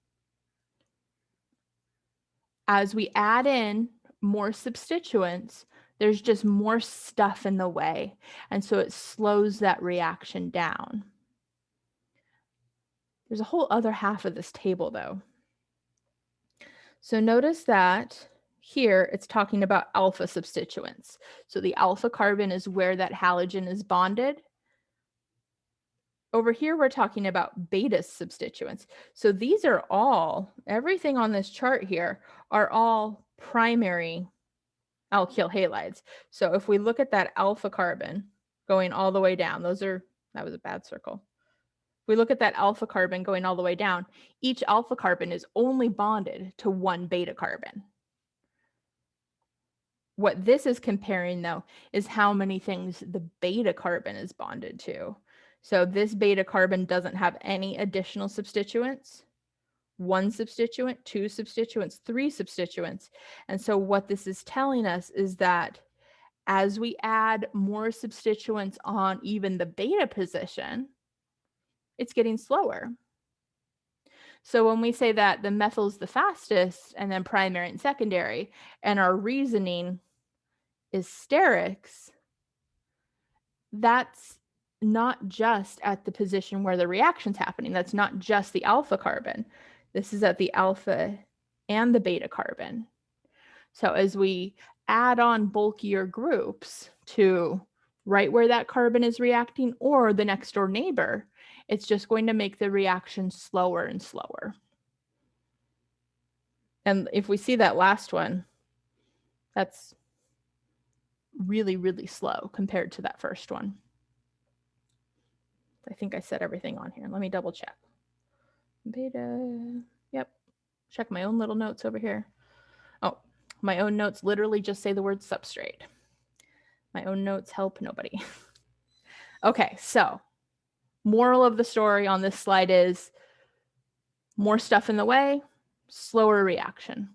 As we add in more substituents, there's just more stuff in the way, and so it slows that reaction down. There's a whole other half of this table, though. So notice that here it's talking about alpha substituents. So the alpha carbon is where that halogen is bonded. Over here, we're talking about beta substituents. So these are all, everything on this chart here are all primary alkyl halides. So if we look at that alpha carbon going all the way down, that was a bad circle. If we look at that alpha carbon going all the way down, each alpha carbon is only bonded to one beta carbon. What this is comparing, though, is how many things the beta carbon is bonded to. So this beta carbon doesn't have any additional substituents. 1 substituent, 2 substituents, 3 substituents. And so what this is telling us is that as we add more substituents on even the beta position, it's getting slower. So when we say that the methyl is the fastest and then primary and secondary, and our reasoning is sterics, that's not just at the position where the reaction's happening. That's not just the alpha carbon. This is at the alpha and the beta carbon. So as we add on bulkier groups to right where that carbon is reacting or the next door neighbor, it's just going to make the reaction slower and slower. And if we see that last one, that's really, really slow compared to that first one. I think I said everything on here. Let me double check. Beta, yep. Check my own little notes over here. Oh, my own notes literally just say the word substrate. My own notes help nobody. Okay, so moral of the story on this slide is more stuff in the way, slower reaction.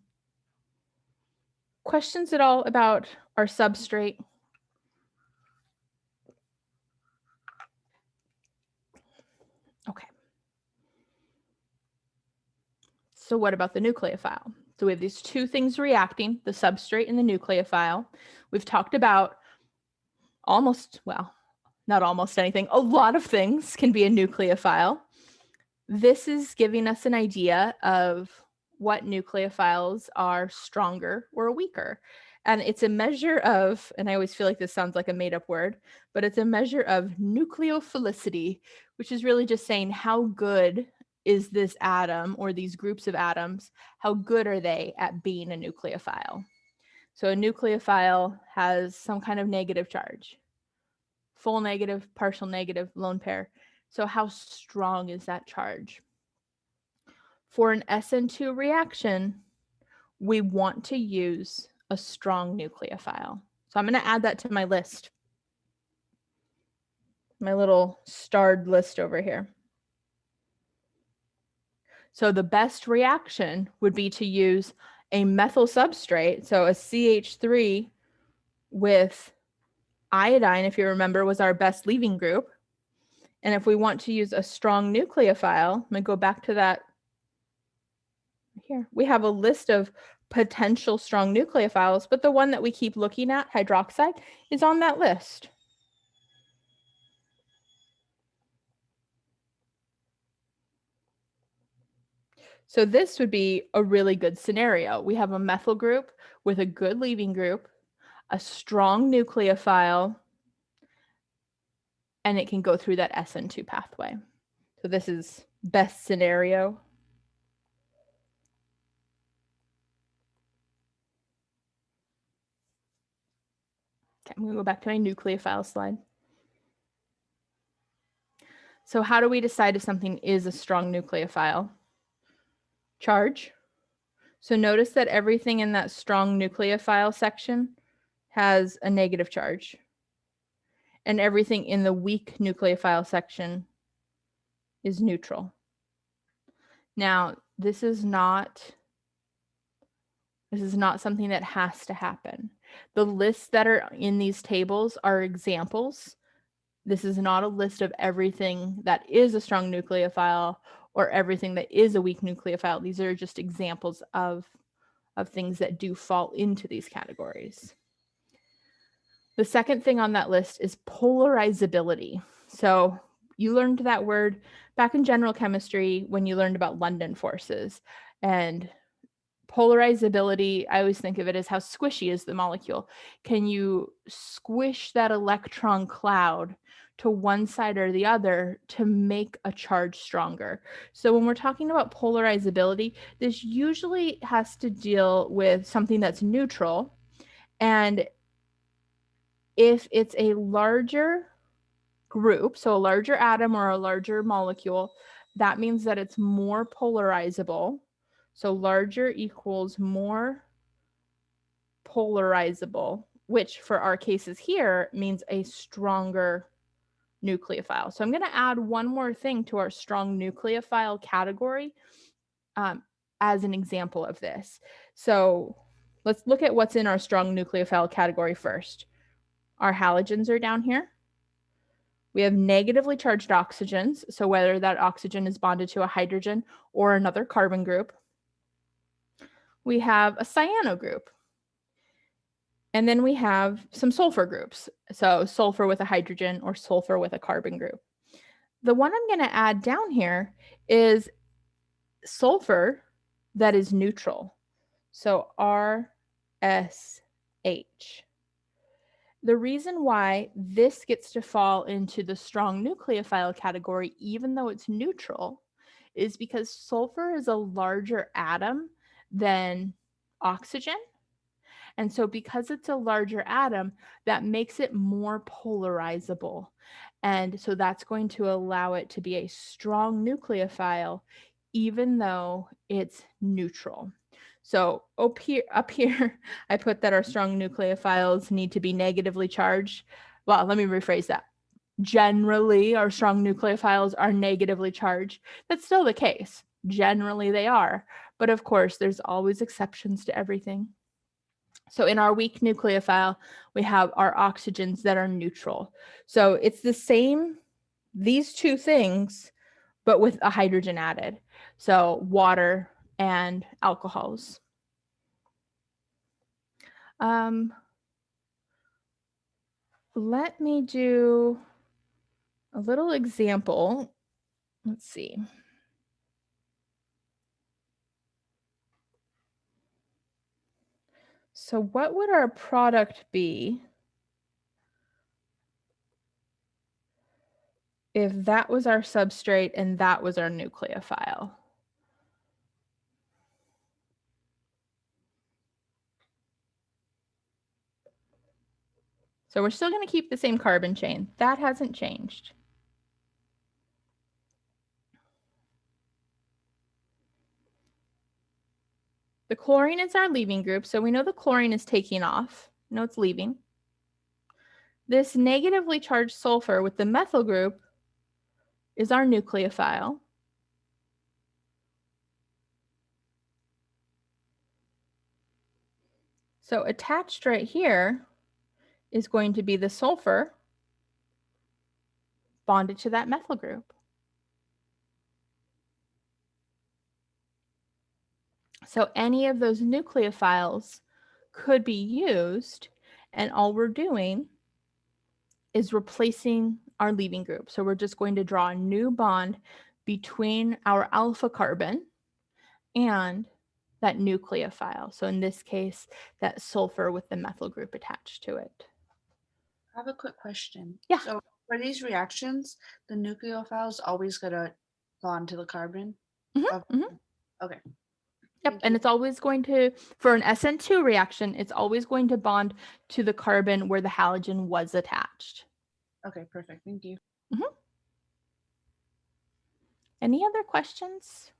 Questions at all about our substrate? Okay. So what about the nucleophile? So we have these two things reacting, the substrate and the nucleophile. We've talked about almost, well, not almost anything, a lot of things can be a nucleophile. This is giving us an idea of what nucleophiles are stronger or weaker. And it's a measure of, and I always feel like this sounds like a made-up word, but it's a measure of nucleophilicity, which is really just saying how good is this atom or these groups of atoms, how good are they at being a nucleophile? So a nucleophile has some kind of negative charge, full negative, partial negative, lone pair. So how strong is that charge? For an SN2 reaction, we want to use a strong nucleophile. So I'm going to add that to my list, my little starred list over here. So the best reaction would be to use a methyl substrate, so a CH3 with iodine, if you remember, was our best leaving group. And if we want to use a strong nucleophile, I'm going to go back to that here. We have a list of potential strong nucleophiles, but the one that we keep looking at, hydroxide, is on that list. So this would be a really good scenario. We have a methyl group with a good leaving group, a strong nucleophile, and it can go through that SN2 pathway. So this is best scenario. Okay, I'm going to go back to my nucleophile slide. So how do we decide if something is a strong nucleophile? Charge. So notice that everything in that strong nucleophile section has a negative charge. And everything in the weak nucleophile section is neutral. Now, this is not something that has to happen. The lists that are in these tables are examples. This is not a list of everything that is a strong nucleophile or everything that is a weak nucleophile. These are just examples of things that do fall into these categories. The second thing on that list is polarizability. So you learned that word back in general chemistry when you learned about London forces. And polarizability, I always think of it as how squishy is the molecule. Can you squish that electron cloud to one side or the other to make a charge stronger? So when we're talking about polarizability, this usually has to deal with something that's neutral. And if it's a larger group, so a larger atom or a larger molecule, that means that it's more polarizable. So larger equals more polarizable, which for our cases here means a stronger nucleophile. So I'm going to add one more thing to our strong nucleophile category as an example of this. So let's look at what's in our strong nucleophile category first. Our halogens are down here. We have negatively charged oxygens, so whether that oxygen is bonded to a hydrogen or another carbon group. We have a cyano group. And then we have some sulfur groups, so sulfur with a hydrogen or sulfur with a carbon group. The one I'm going to add down here is sulfur that is neutral, so RSH. The reason why this gets to fall into the strong nucleophile category, even though it's neutral, is because sulfur is a larger atom than oxygen. And so because it's a larger atom, that makes it more polarizable. And so that's going to allow it to be a strong nucleophile, even though it's neutral. So up here, I put that our strong nucleophiles need to be negatively charged. Well, let me rephrase that. Generally, our strong nucleophiles are negatively charged. That's still the case. Generally, they are. But of course, there's always exceptions to everything. So in our weak nucleophile, we have our oxygens that are neutral. So it's the same, these two things, but with a hydrogen added. So water and alcohols. Let me do a little example. Let's see. So what would our product be if that was our substrate and that was our nucleophile? So we're still going to keep the same carbon chain. That hasn't changed. The chlorine is our leaving group, so we know the chlorine is taking off. No, it's leaving. This negatively charged sulfur with the methyl group is our nucleophile. So attached right here is going to be the sulfur bonded to that methyl group. So any of those nucleophiles could be used, and all we're doing is replacing our leaving group. So we're just going to draw a new bond between our alpha carbon and that nucleophile. So in this case, that sulfur with the methyl group attached to it. I have a quick question. Yeah. So for these reactions, the nucleophiles always gonna bond to the carbon? Mhm, mhm. Okay. Yep, Thank and you. it's always going to, for an SN2 reaction, it's always going to bond to the carbon where the halogen was attached. Okay, perfect. Thank you. Any other questions?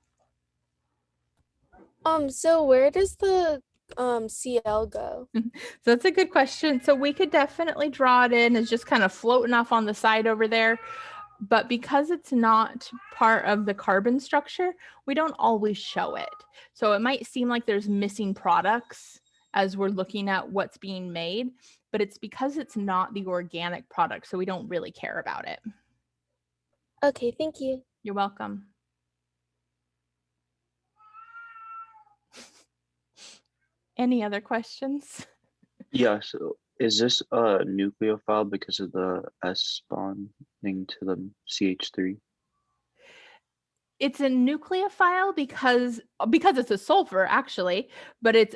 So where does the Cl go? So that's a good question. So we could definitely draw it in as just kind of floating off on the side over there. But because it's not part of the carbon structure, we don't always show it. So it might seem like there's missing products as we're looking at what's being made, but it's because it's not the organic product, so we don't really care about it. Okay, thank you. You're welcome. Any other questions? Yeah, so is this a nucleophile because of the S bonding to the CH3? It's a nucleophile because it's a sulfur actually, but it's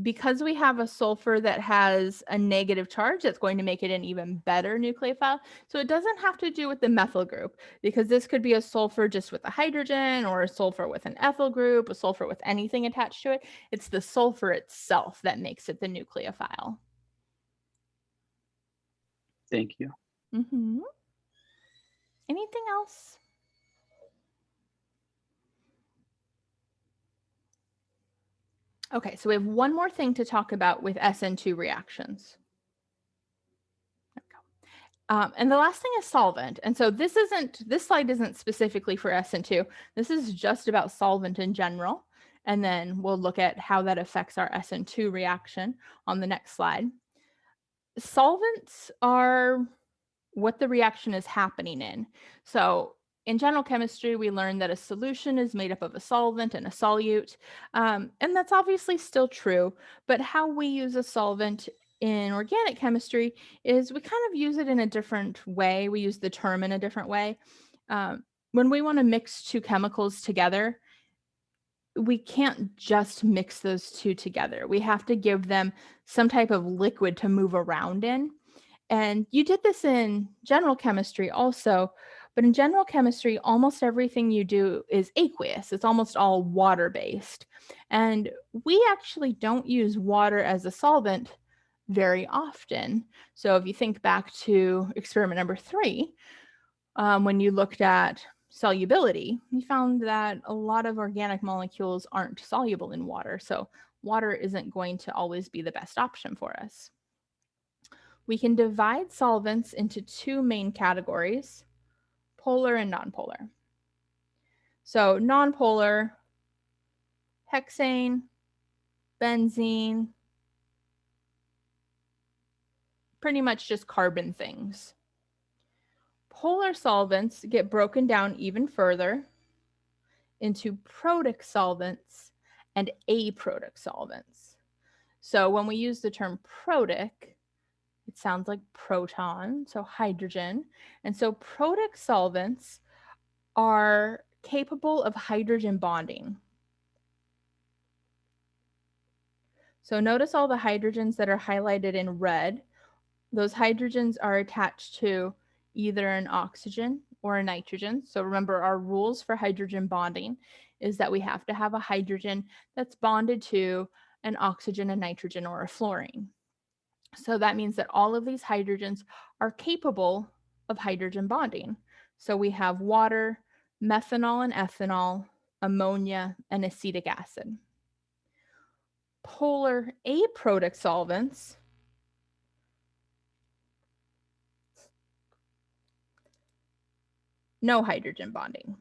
because we have a sulfur that has a negative charge, that's going to make it an even better nucleophile. So it doesn't have to do with the methyl group, because this could be a sulfur just with a hydrogen, or a sulfur with an ethyl group, a sulfur with anything attached to it. It's the sulfur itself that makes it the nucleophile. Thank you. Mm-hmm. Anything else? Okay, so we have one more thing to talk about with SN2 reactions. And the last thing is solvent. And so this slide isn't specifically for SN2. This is just about solvent in general. And then we'll look at how that affects our SN2 reaction on the next slide. Solvents are what the reaction is happening in. So in general chemistry, we learned that a solution is made up of a solvent and a solute. And that's obviously still true, but how we use a solvent in organic chemistry is we kind of use it in a different way. We use the term in a different way. When we want to mix two chemicals together, we can't just mix those two together. We have to give them some type of liquid to move around in. And you did this in general chemistry also, but in general chemistry, almost everything you do is aqueous. It's almost all water-based. And we actually don't use water as a solvent very often. So if you think back to experiment number 3, when you looked at solubility, you found that a lot of organic molecules aren't soluble in water. So water isn't going to always be the best option for us. We can divide solvents into 2 main categories, polar and nonpolar. So nonpolar, hexane, benzene, pretty much just carbon things. Polar solvents get broken down even further into protic solvents and aprotic solvents. So when we use the term protic, it sounds like proton, so hydrogen. And so protic solvents are capable of hydrogen bonding. So notice all the hydrogens that are highlighted in red. Those hydrogens are attached to either an oxygen or a nitrogen. So remember, our rules for hydrogen bonding is that we have to have a hydrogen that's bonded to an oxygen, a nitrogen, or a fluorine. So that means that all of these hydrogens are capable of hydrogen bonding. So we have water, methanol and ethanol, ammonia, and acetic acid. Polar aprotic solvents no hydrogen bonding.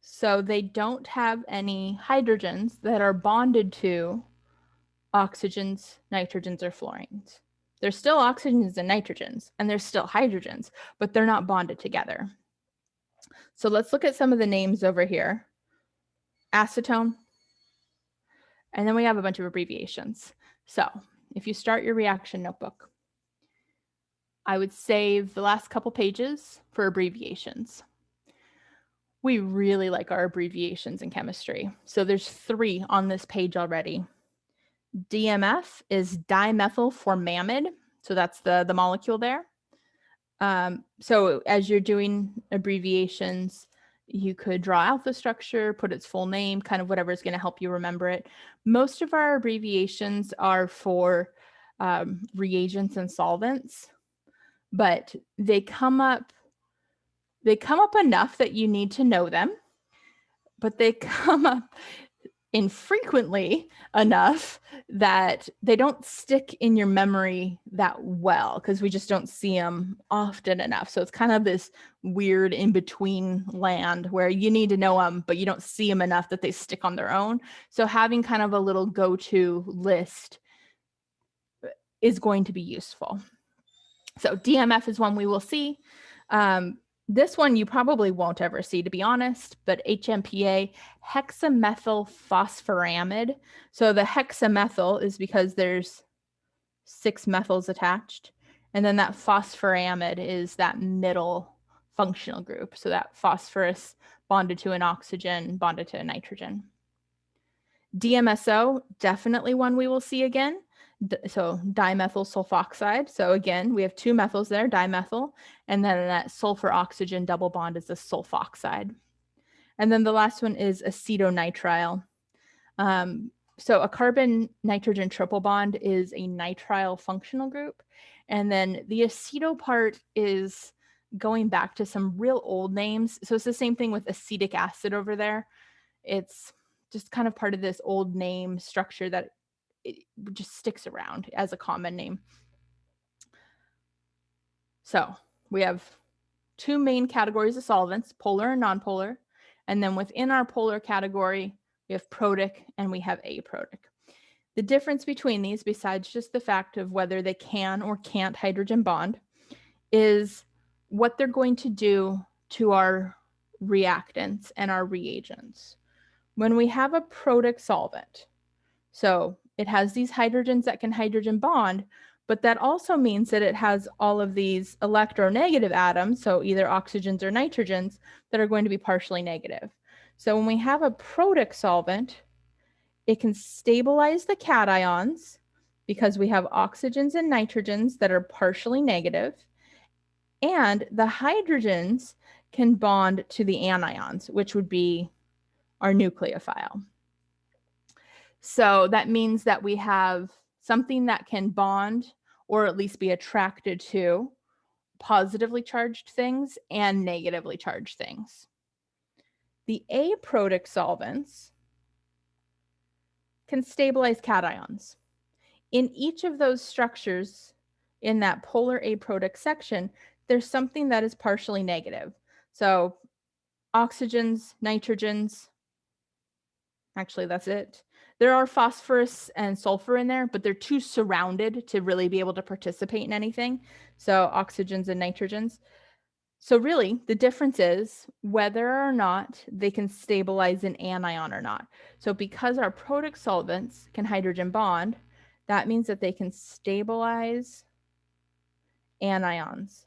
So they don't have any hydrogens that are bonded to oxygens, nitrogens, or fluorines. There's still oxygens and nitrogens, and there's still hydrogens, but they're not bonded together. So let's look at some of the names over here. Acetone, and then we have a bunch of abbreviations. So if you start your reaction notebook, I would save the last couple pages for abbreviations. We really like our abbreviations in chemistry. So there's 3 on this page already. DMF is dimethylformamide. So that's the molecule there. So as you're doing abbreviations, you could draw out the structure, put its full name, kind of whatever is going to help you remember it. Most of our abbreviations are for reagents and solvents, but they come up enough that you need to know them, but they come up infrequently enough that they don't stick in your memory that well because we just don't see them often enough. So it's kind of this weird in-between land where you need to know them, but you don't see them enough that they stick on their own. So having kind of a little go-to list is going to be useful. So DMF is one we will see. This one you probably won't ever see, to be honest, but HMPA, hexamethylphosphoramide. So the hexamethyl is because there's 6 methyls attached. And then that phosphoramide is that middle functional group. So that phosphorus bonded to an oxygen, bonded to a nitrogen. DMSO, definitely one we will see again. So dimethyl sulfoxide. So again, we have 2 methyls there, dimethyl, and then that sulfur oxygen double bond is a sulfoxide. And then the last one is acetonitrile. So a carbon nitrogen triple bond is a nitrile functional group. And then the aceto part is going back to some real old names. So it's the same thing with acetic acid over there. It's just kind of part of this old name structure that it just sticks around as a common name. So we have 2 main categories of solvents, polar and nonpolar. And then within our polar category, we have protic and we have aprotic. The difference between these, besides just the fact of whether they can or can't hydrogen bond, is what they're going to do to our reactants and our reagents. When we have a protic solvent, so it has these hydrogens that can hydrogen bond, but that also means that it has all of these electronegative atoms, so either oxygens or nitrogens, that are going to be partially negative. So when we have a protic solvent, it can stabilize the cations because we have oxygens and nitrogens that are partially negative, and the hydrogens can bond to the anions, which would be our nucleophile. So that means that we have something that can bond or at least be attracted to positively charged things and negatively charged things. The aprotic solvents can stabilize cations. In each of those structures in that polar aprotic section, there's something that is partially negative. So oxygens, nitrogens, actually that's it. There are phosphorus and sulfur in there, but they're too surrounded to really be able to participate in anything. So oxygens and nitrogens. So really the difference is whether or not they can stabilize an anion or not. So because our protic solvents can hydrogen bond, that means that they can stabilize anions.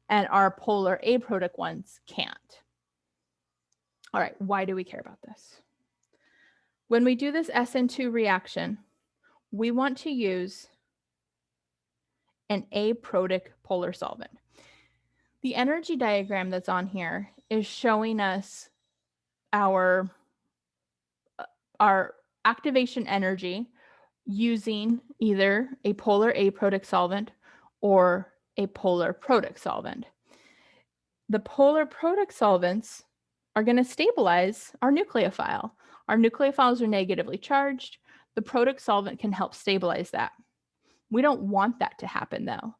And our polar aprotic ones can't. All right, why do we care about this? When we do this SN2 reaction, we want to use an aprotic polar solvent. The energy diagram that's on here is showing us our activation energy using either a polar aprotic solvent or a polar protic solvent. The polar protic solvents are going to stabilize our nucleophile. Our nucleophiles are negatively charged. The protic solvent can help stabilize that. We don't want that to happen though.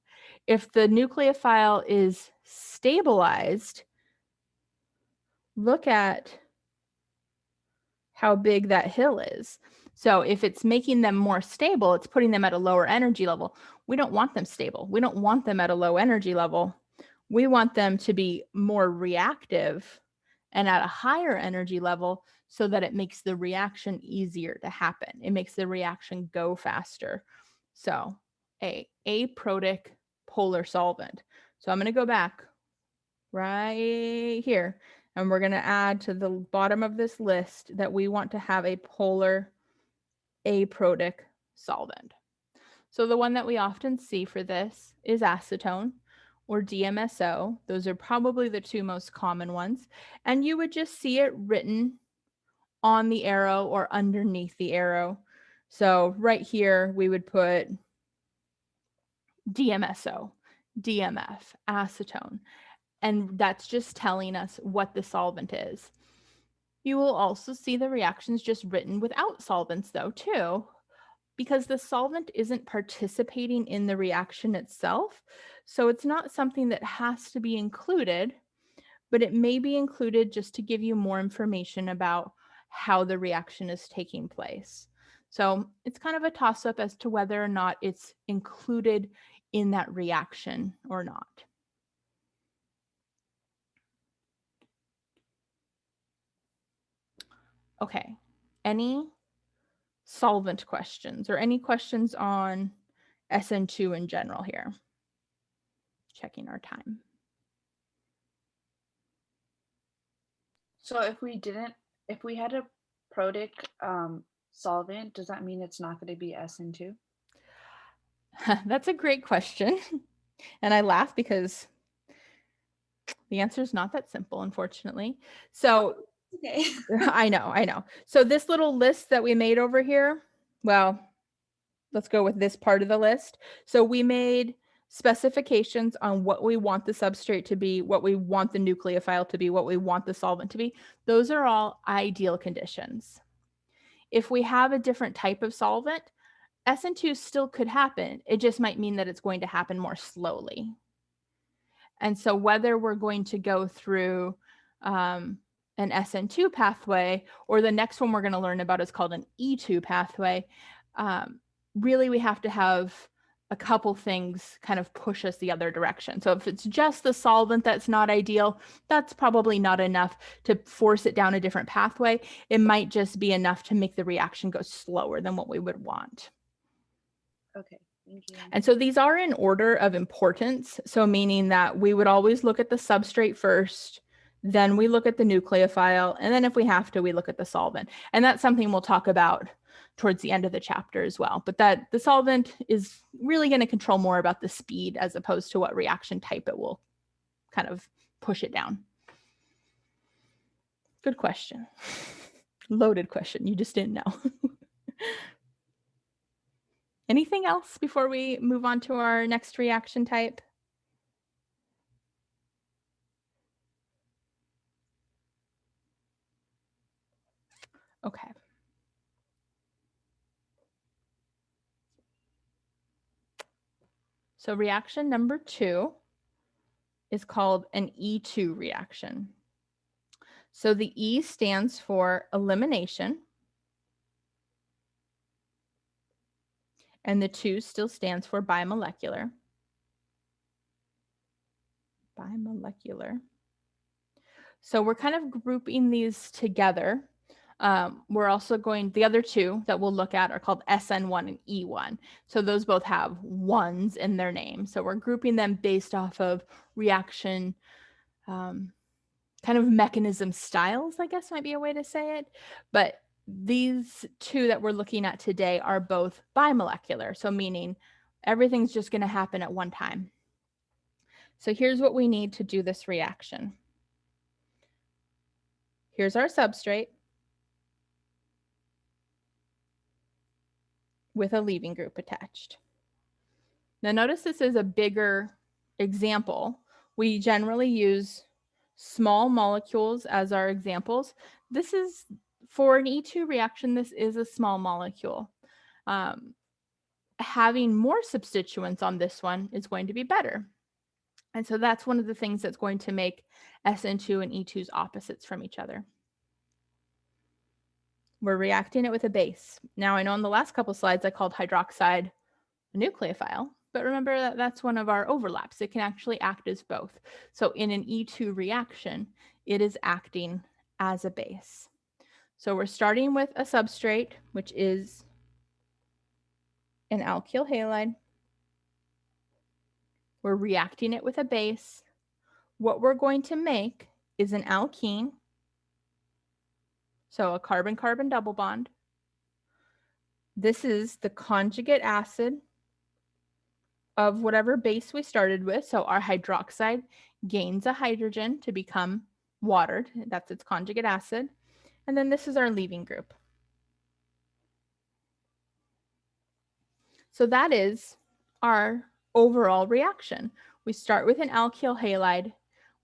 If the nucleophile is stabilized, look at how big that hill is. So if it's making them more stable, it's putting them at a lower energy level. We don't want them stable. We don't want them at a low energy level. We want them to be more reactive and at a higher energy level so that it makes the reaction easier to happen. It makes the reaction go faster. So a aprotic polar solvent. So I'm going to go back right here. And we're going to add to the bottom of this list that we want to have a polar aprotic solvent. So the one that we often see for this is acetone or DMSO. Those are probably the two most common ones. And you would just see it written on the arrow or underneath the arrow. So right here, we would put DMSO, DMF, acetone. And that's just telling us what the solvent is. You will also see the reactions just written without solvents though too, because the solvent isn't participating in the reaction itself. So it's not something that has to be included, but it may be included just to give you more information about how the reaction is taking place. So it's kind of a toss-up as to whether or not it's included in that reaction or not. Okay, any solvent questions or any questions on SN2 in general here? Checking our time. So if we had a protic solvent, does that mean it's not going to be SN2? That's a great question. And I laugh because the answer is not that simple, unfortunately. So Okay. I know. So this little list that we made over here, well, let's go with this part of the list. So we made specifications on what we want the substrate to be, what we want the nucleophile to be, what we want the solvent to be. Those are all ideal conditions. If we have a different type of solvent, SN2 still could happen. It just might mean that it's going to happen more slowly. And so whether we're going to go through an SN2 pathway or the next one we're going to learn about is called an E2 pathway, really we have to have a couple things kind of push us the other direction. So if it's just the solvent that's not ideal, that's probably not enough to force it down a different pathway. It might just be enough to make the reaction go slower than what we would want. Okay, thank you. And so these are in order of importance. So meaning that we would always look at the substrate first, then we look at the nucleophile, and then if we have to, we look at the solvent. And that's something we'll talk about towards the end of the chapter as well. But that the solvent is really going to control more about the speed as opposed to what reaction type it will kind of push it down. Good question. Loaded question. You just didn't know. Anything else before we move on to our next reaction type? Okay. So reaction number 2 is called an E2 reaction. So the E stands for elimination, and the 2 still stands for bimolecular. Bimolecular. So we're kind of grouping these together. We're also going, the other two that we'll look at are called SN1 and E1. So those both have ones in their name. So we're grouping them based off of reaction kind of mechanism styles, I guess might be a way to say it. But these two that we're looking at today are both bimolecular. So meaning everything's just going to happen at one time. So here's what we need to do this reaction. Here's our substrate with a leaving group attached. Now notice this is a bigger example. We generally use small molecules as our examples. This is, for an E2 reaction, this is a small molecule. Having more substituents on this one is going to be better. And so that's one of the things that's going to make SN2 and E2's opposites from each other. We're reacting it with a base. Now I know on the last couple slides I called hydroxide a nucleophile, but remember that that's one of our overlaps. It can actually act as both. So in an E2 reaction, it is acting as a base. So we're starting with a substrate, which is an alkyl halide. We're reacting it with a base. What we're going to make is an alkene, so a carbon-carbon double bond. This is the conjugate acid of whatever base we started with. So our hydroxide gains a hydrogen to become watered. That's its conjugate acid. And then this is our leaving group. So that is our overall reaction. We start with an alkyl halide.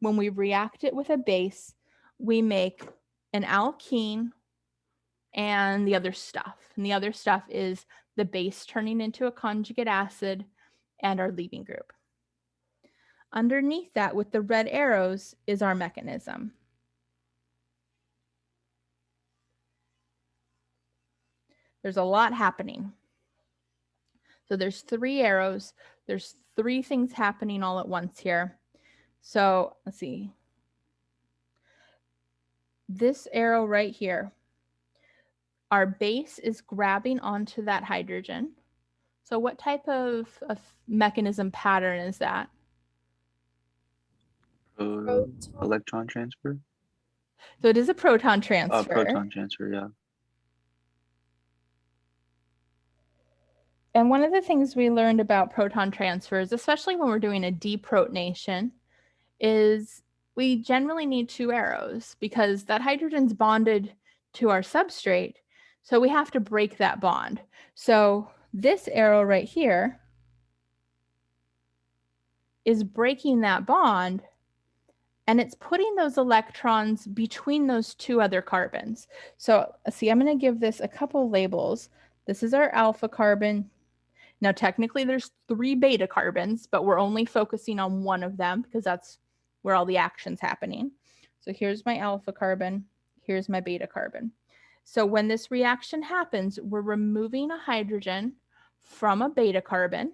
When we react it with a base, we make an alkene and the other stuff. And the other stuff is the base turning into a conjugate acid and our leaving group. Underneath that, with the red arrows, is our mechanism. There's a lot happening. So there's 3 arrows. There's 3 things happening all at once here. So let's see. This arrow right here, our base is grabbing onto that hydrogen. So what type of mechanism pattern is that? Electron transfer? So it is a proton transfer. Proton transfer, yeah. And one of the things we learned about proton transfers, especially when we're doing a deprotonation, is we generally need 2 arrows because that hydrogen's bonded to our substrate. So we have to break that bond. So this arrow right here is breaking that bond, and it's putting those electrons between those 2 other carbons. So see, I'm going to give this a couple labels. This is our alpha carbon. Now, technically, there's 3 beta carbons, but we're only focusing on one of them because that's where all the action's happening. So here's my alpha carbon. Here's my beta carbon. So when this reaction happens, we're removing a hydrogen from a beta carbon,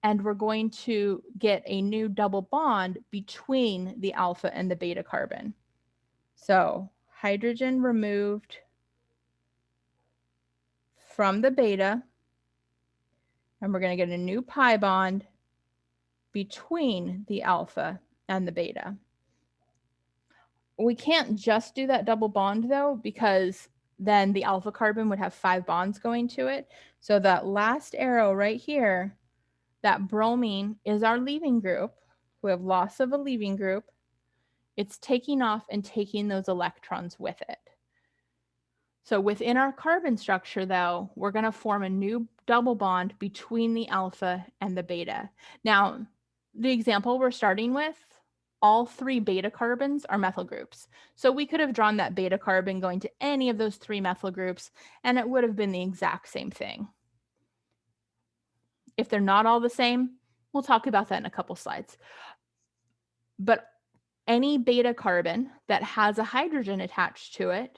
and we're going to get a new double bond between the alpha and the beta carbon. So hydrogen removed from the beta, and we're going to get a new pi bond between the alpha and the beta. We can't just do that double bond though, because then the alpha carbon would have 5 bonds going to it. So that last arrow right here, that bromine is our leaving group. We have loss of a leaving group. It's taking off and taking those electrons with it. So within our carbon structure though, we're going to form a new double bond between the alpha and the beta. Now, the example we're starting with, all 3 beta carbons are methyl groups. So we could have drawn that beta carbon going to any of those 3 methyl groups, and it would have been the exact same thing. If they're not all the same, we'll talk about that in a couple slides. But any beta carbon that has a hydrogen attached to it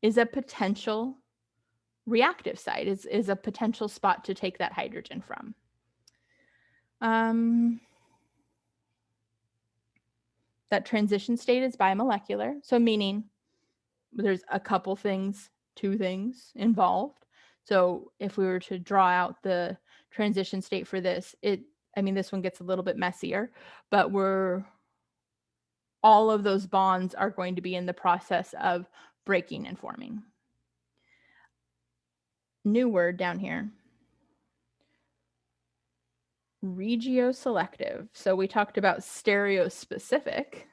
is a potential reactive site, is a potential spot to take that hydrogen from. That transition state is bimolecular, so meaning there's a couple things, 2 things involved. So if we were to draw out the transition state for this, this one gets a little bit messier, but all of those bonds are going to be in the process of breaking and forming. New word down here. Regioselective. So we talked about stereospecific.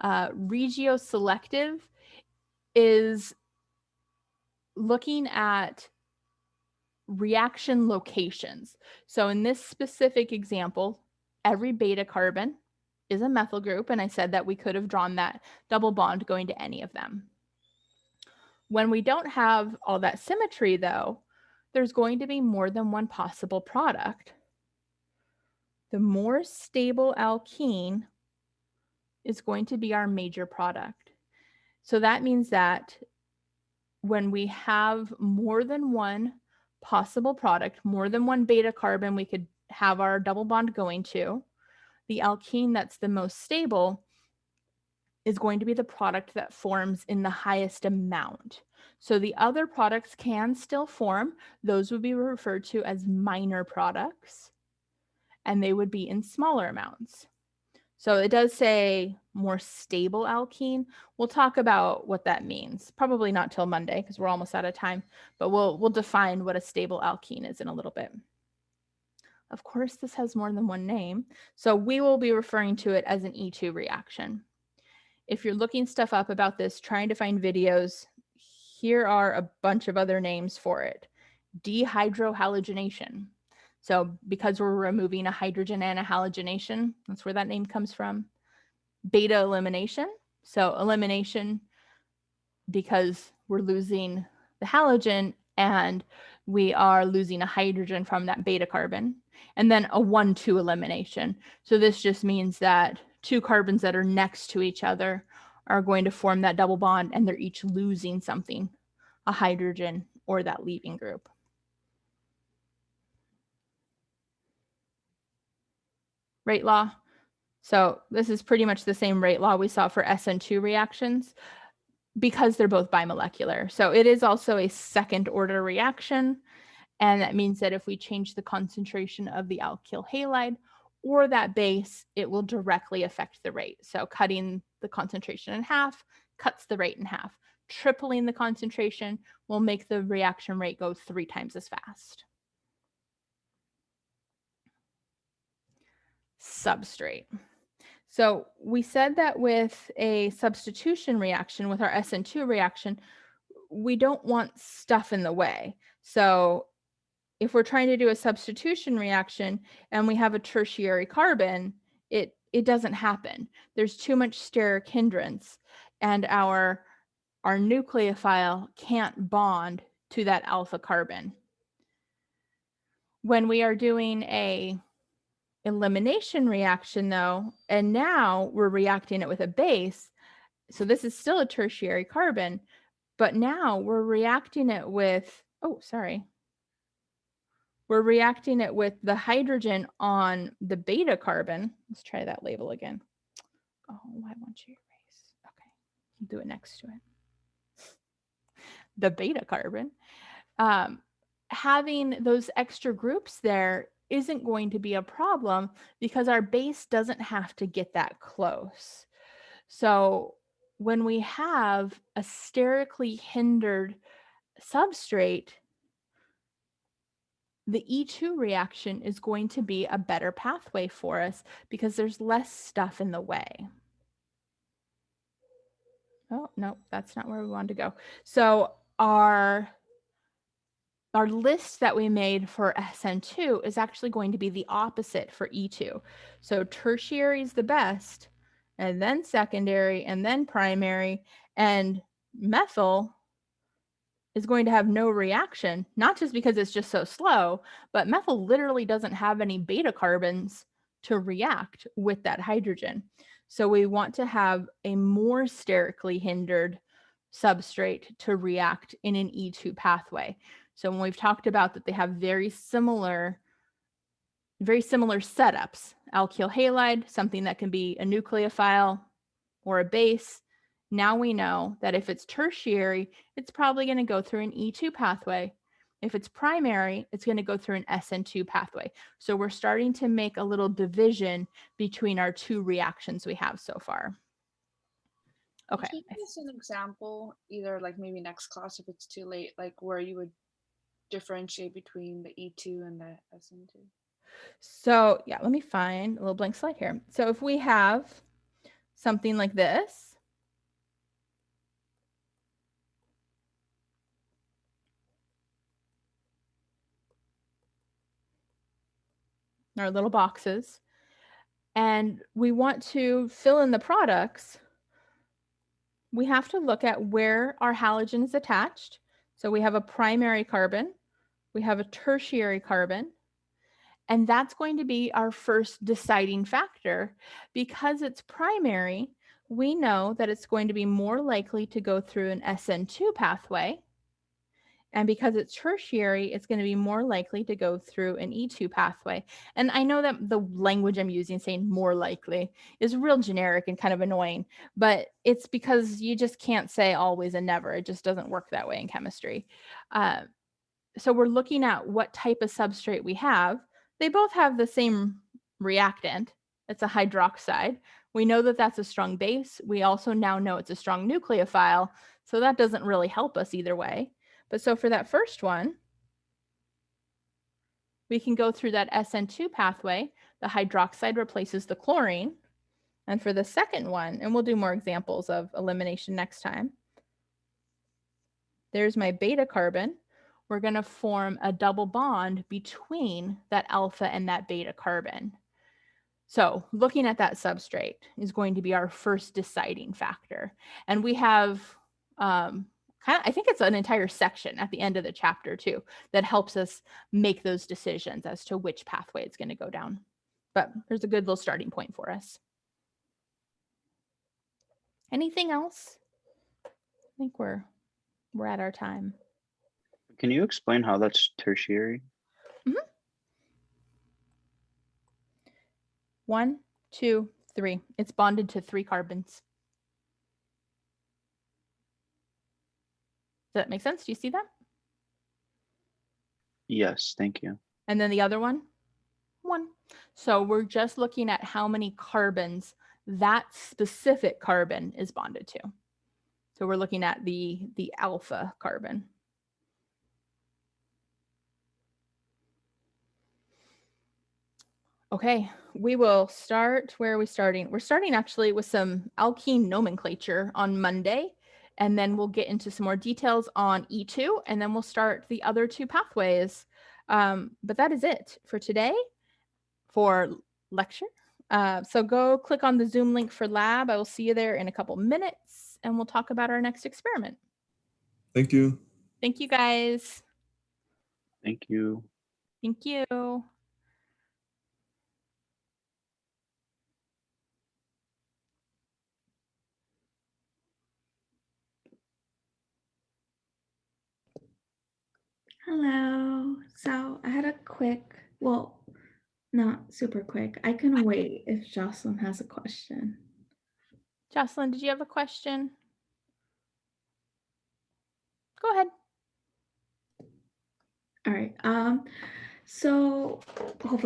Regioselective is looking at reaction locations. So in this specific example, every beta carbon is a methyl group, and I said that we could have drawn that double bond going to any of them. When we don't have all that symmetry though, there's going to be more than one possible product. The more stable alkene is going to be our major product. So that means that when we have more than one possible product, more than one beta carbon we could have our double bond going to, the alkene that's the most stable is going to be the product that forms in the highest amount. So the other products can still form. Those would be referred to as minor products, and they would be in smaller amounts. So it does say more stable alkene. We'll talk about what that means. Probably not till Monday because we're almost out of time, but we'll define what a stable alkene is in a little bit. Of course, this has more than one name, so we will be referring to it as an E2 reaction. If you're looking stuff up about this, trying to find videos, here are a bunch of other names for it. Dehydrohalogenation. So because we're removing a hydrogen and a halogenation, that's where that name comes from. Beta elimination. So elimination because we're losing the halogen and we are losing a hydrogen from that beta carbon. And then a 1,2 elimination. So this just means that two carbons that are next to each other are going to form that double bond and they're each losing something, a hydrogen or that leaving group. Rate law. So this is pretty much the same rate law we saw for SN2 reactions because they're both bimolecular. So it is also a second order reaction. And that means that if we change the concentration of the alkyl halide or that base, it will directly affect the rate. So cutting the concentration in half cuts the rate in half. Tripling the concentration will make the reaction rate go 3 times as fast. Substrate. So we said that with a substitution reaction, with our SN2 reaction, we don't want stuff in the way. So if we're trying to do a substitution reaction and we have a tertiary carbon, it doesn't happen. There's too much steric hindrance and our nucleophile can't bond to that alpha carbon. When we are doing a elimination reaction though, and now we're reacting it with a base, so this is still a tertiary carbon, but now we're reacting it with, we're reacting it with the hydrogen on the beta carbon. Let's try that label again. Oh, why won't you erase? Okay, I'll do it next to it. The beta carbon. Having those extra groups there isn't going to be a problem because our base doesn't have to get that close. So when we have a sterically hindered substrate, the E2 reaction is going to be a better pathway for us because there's less stuff in the way. Oh, no, that's not where we wanted to go. So our list that we made for SN2 is actually going to be the opposite for E2. So tertiary is the best, and then secondary, and then primary, and methyl is going to have no reaction, not just because it's just so slow, but methyl literally doesn't have any beta carbons to react with that hydrogen. So we want to have a more sterically hindered substrate to react in an E2 pathway. So when we've talked about that they have very similar setups, alkyl halide, something that can be a nucleophile or a base. Now we know that if it's tertiary, it's probably going to go through an E2 pathway. If it's primary, it's going to go through an SN2 pathway. So we're starting to make a little division between our two reactions we have so far. Okay. Can you give us an example, either like maybe next class if it's too late, like where you would differentiate between the E2 and the SN2? So yeah, let me find a little blank slide here. So if we have something like this, our little boxes, and we want to fill in the products, we have to look at where our halogen is attached. So we have a primary carbon, we have a tertiary carbon, and that's going to be our first deciding factor. Because it's primary, we know that it's going to be more likely to go through an SN2 pathway. And because it's tertiary, it's going to be more likely to go through an E2 pathway. And I know that the language I'm using, saying more likely, is real generic and kind of annoying, but it's because you just can't say always and never. It just doesn't work that way in chemistry. So we're looking at what type of substrate we have. They both have the same reactant, It's a hydroxide. We know that that's a strong base. We also now know it's a strong nucleophile. So that doesn't really help us either way. But so for that first one, we can go through that SN2 pathway. The hydroxide replaces the chlorine. And for the second one, and we'll do more examples of elimination next time. There's my beta carbon. We're going to form a double bond between that alpha and that beta carbon. So looking at that substrate is going to be our first deciding factor. And we have I think it's an entire section at the end of the chapter too that helps us make those decisions as to which pathway it's going to go down. But there's a good little starting point for us. Anything else? I think we're at our time. Can you explain how that's tertiary? 1, 2, 3. It's bonded to 3 carbons. Does that make sense? Do you see that? Yes, thank you. And then the other one? 1. So we're just looking at how many carbons that specific carbon is bonded to. So we're looking at the alpha carbon. Okay, we will start. Where are we starting? We're starting actually with some alkene nomenclature on Monday, and then we'll get into some more details on E2, and then we'll start the other 2 pathways. But that is it for today for lecture. So go click on the Zoom link for lab. I will see you there in a couple minutes, and we'll talk about our next experiment. Thank you. Thank you, guys. Thank you. Thank you. Hello. So I had a quick, well, not super quick. I can wait if Jocelyn has a question. Jocelyn, did you have a question? Go ahead. All right. So hopefully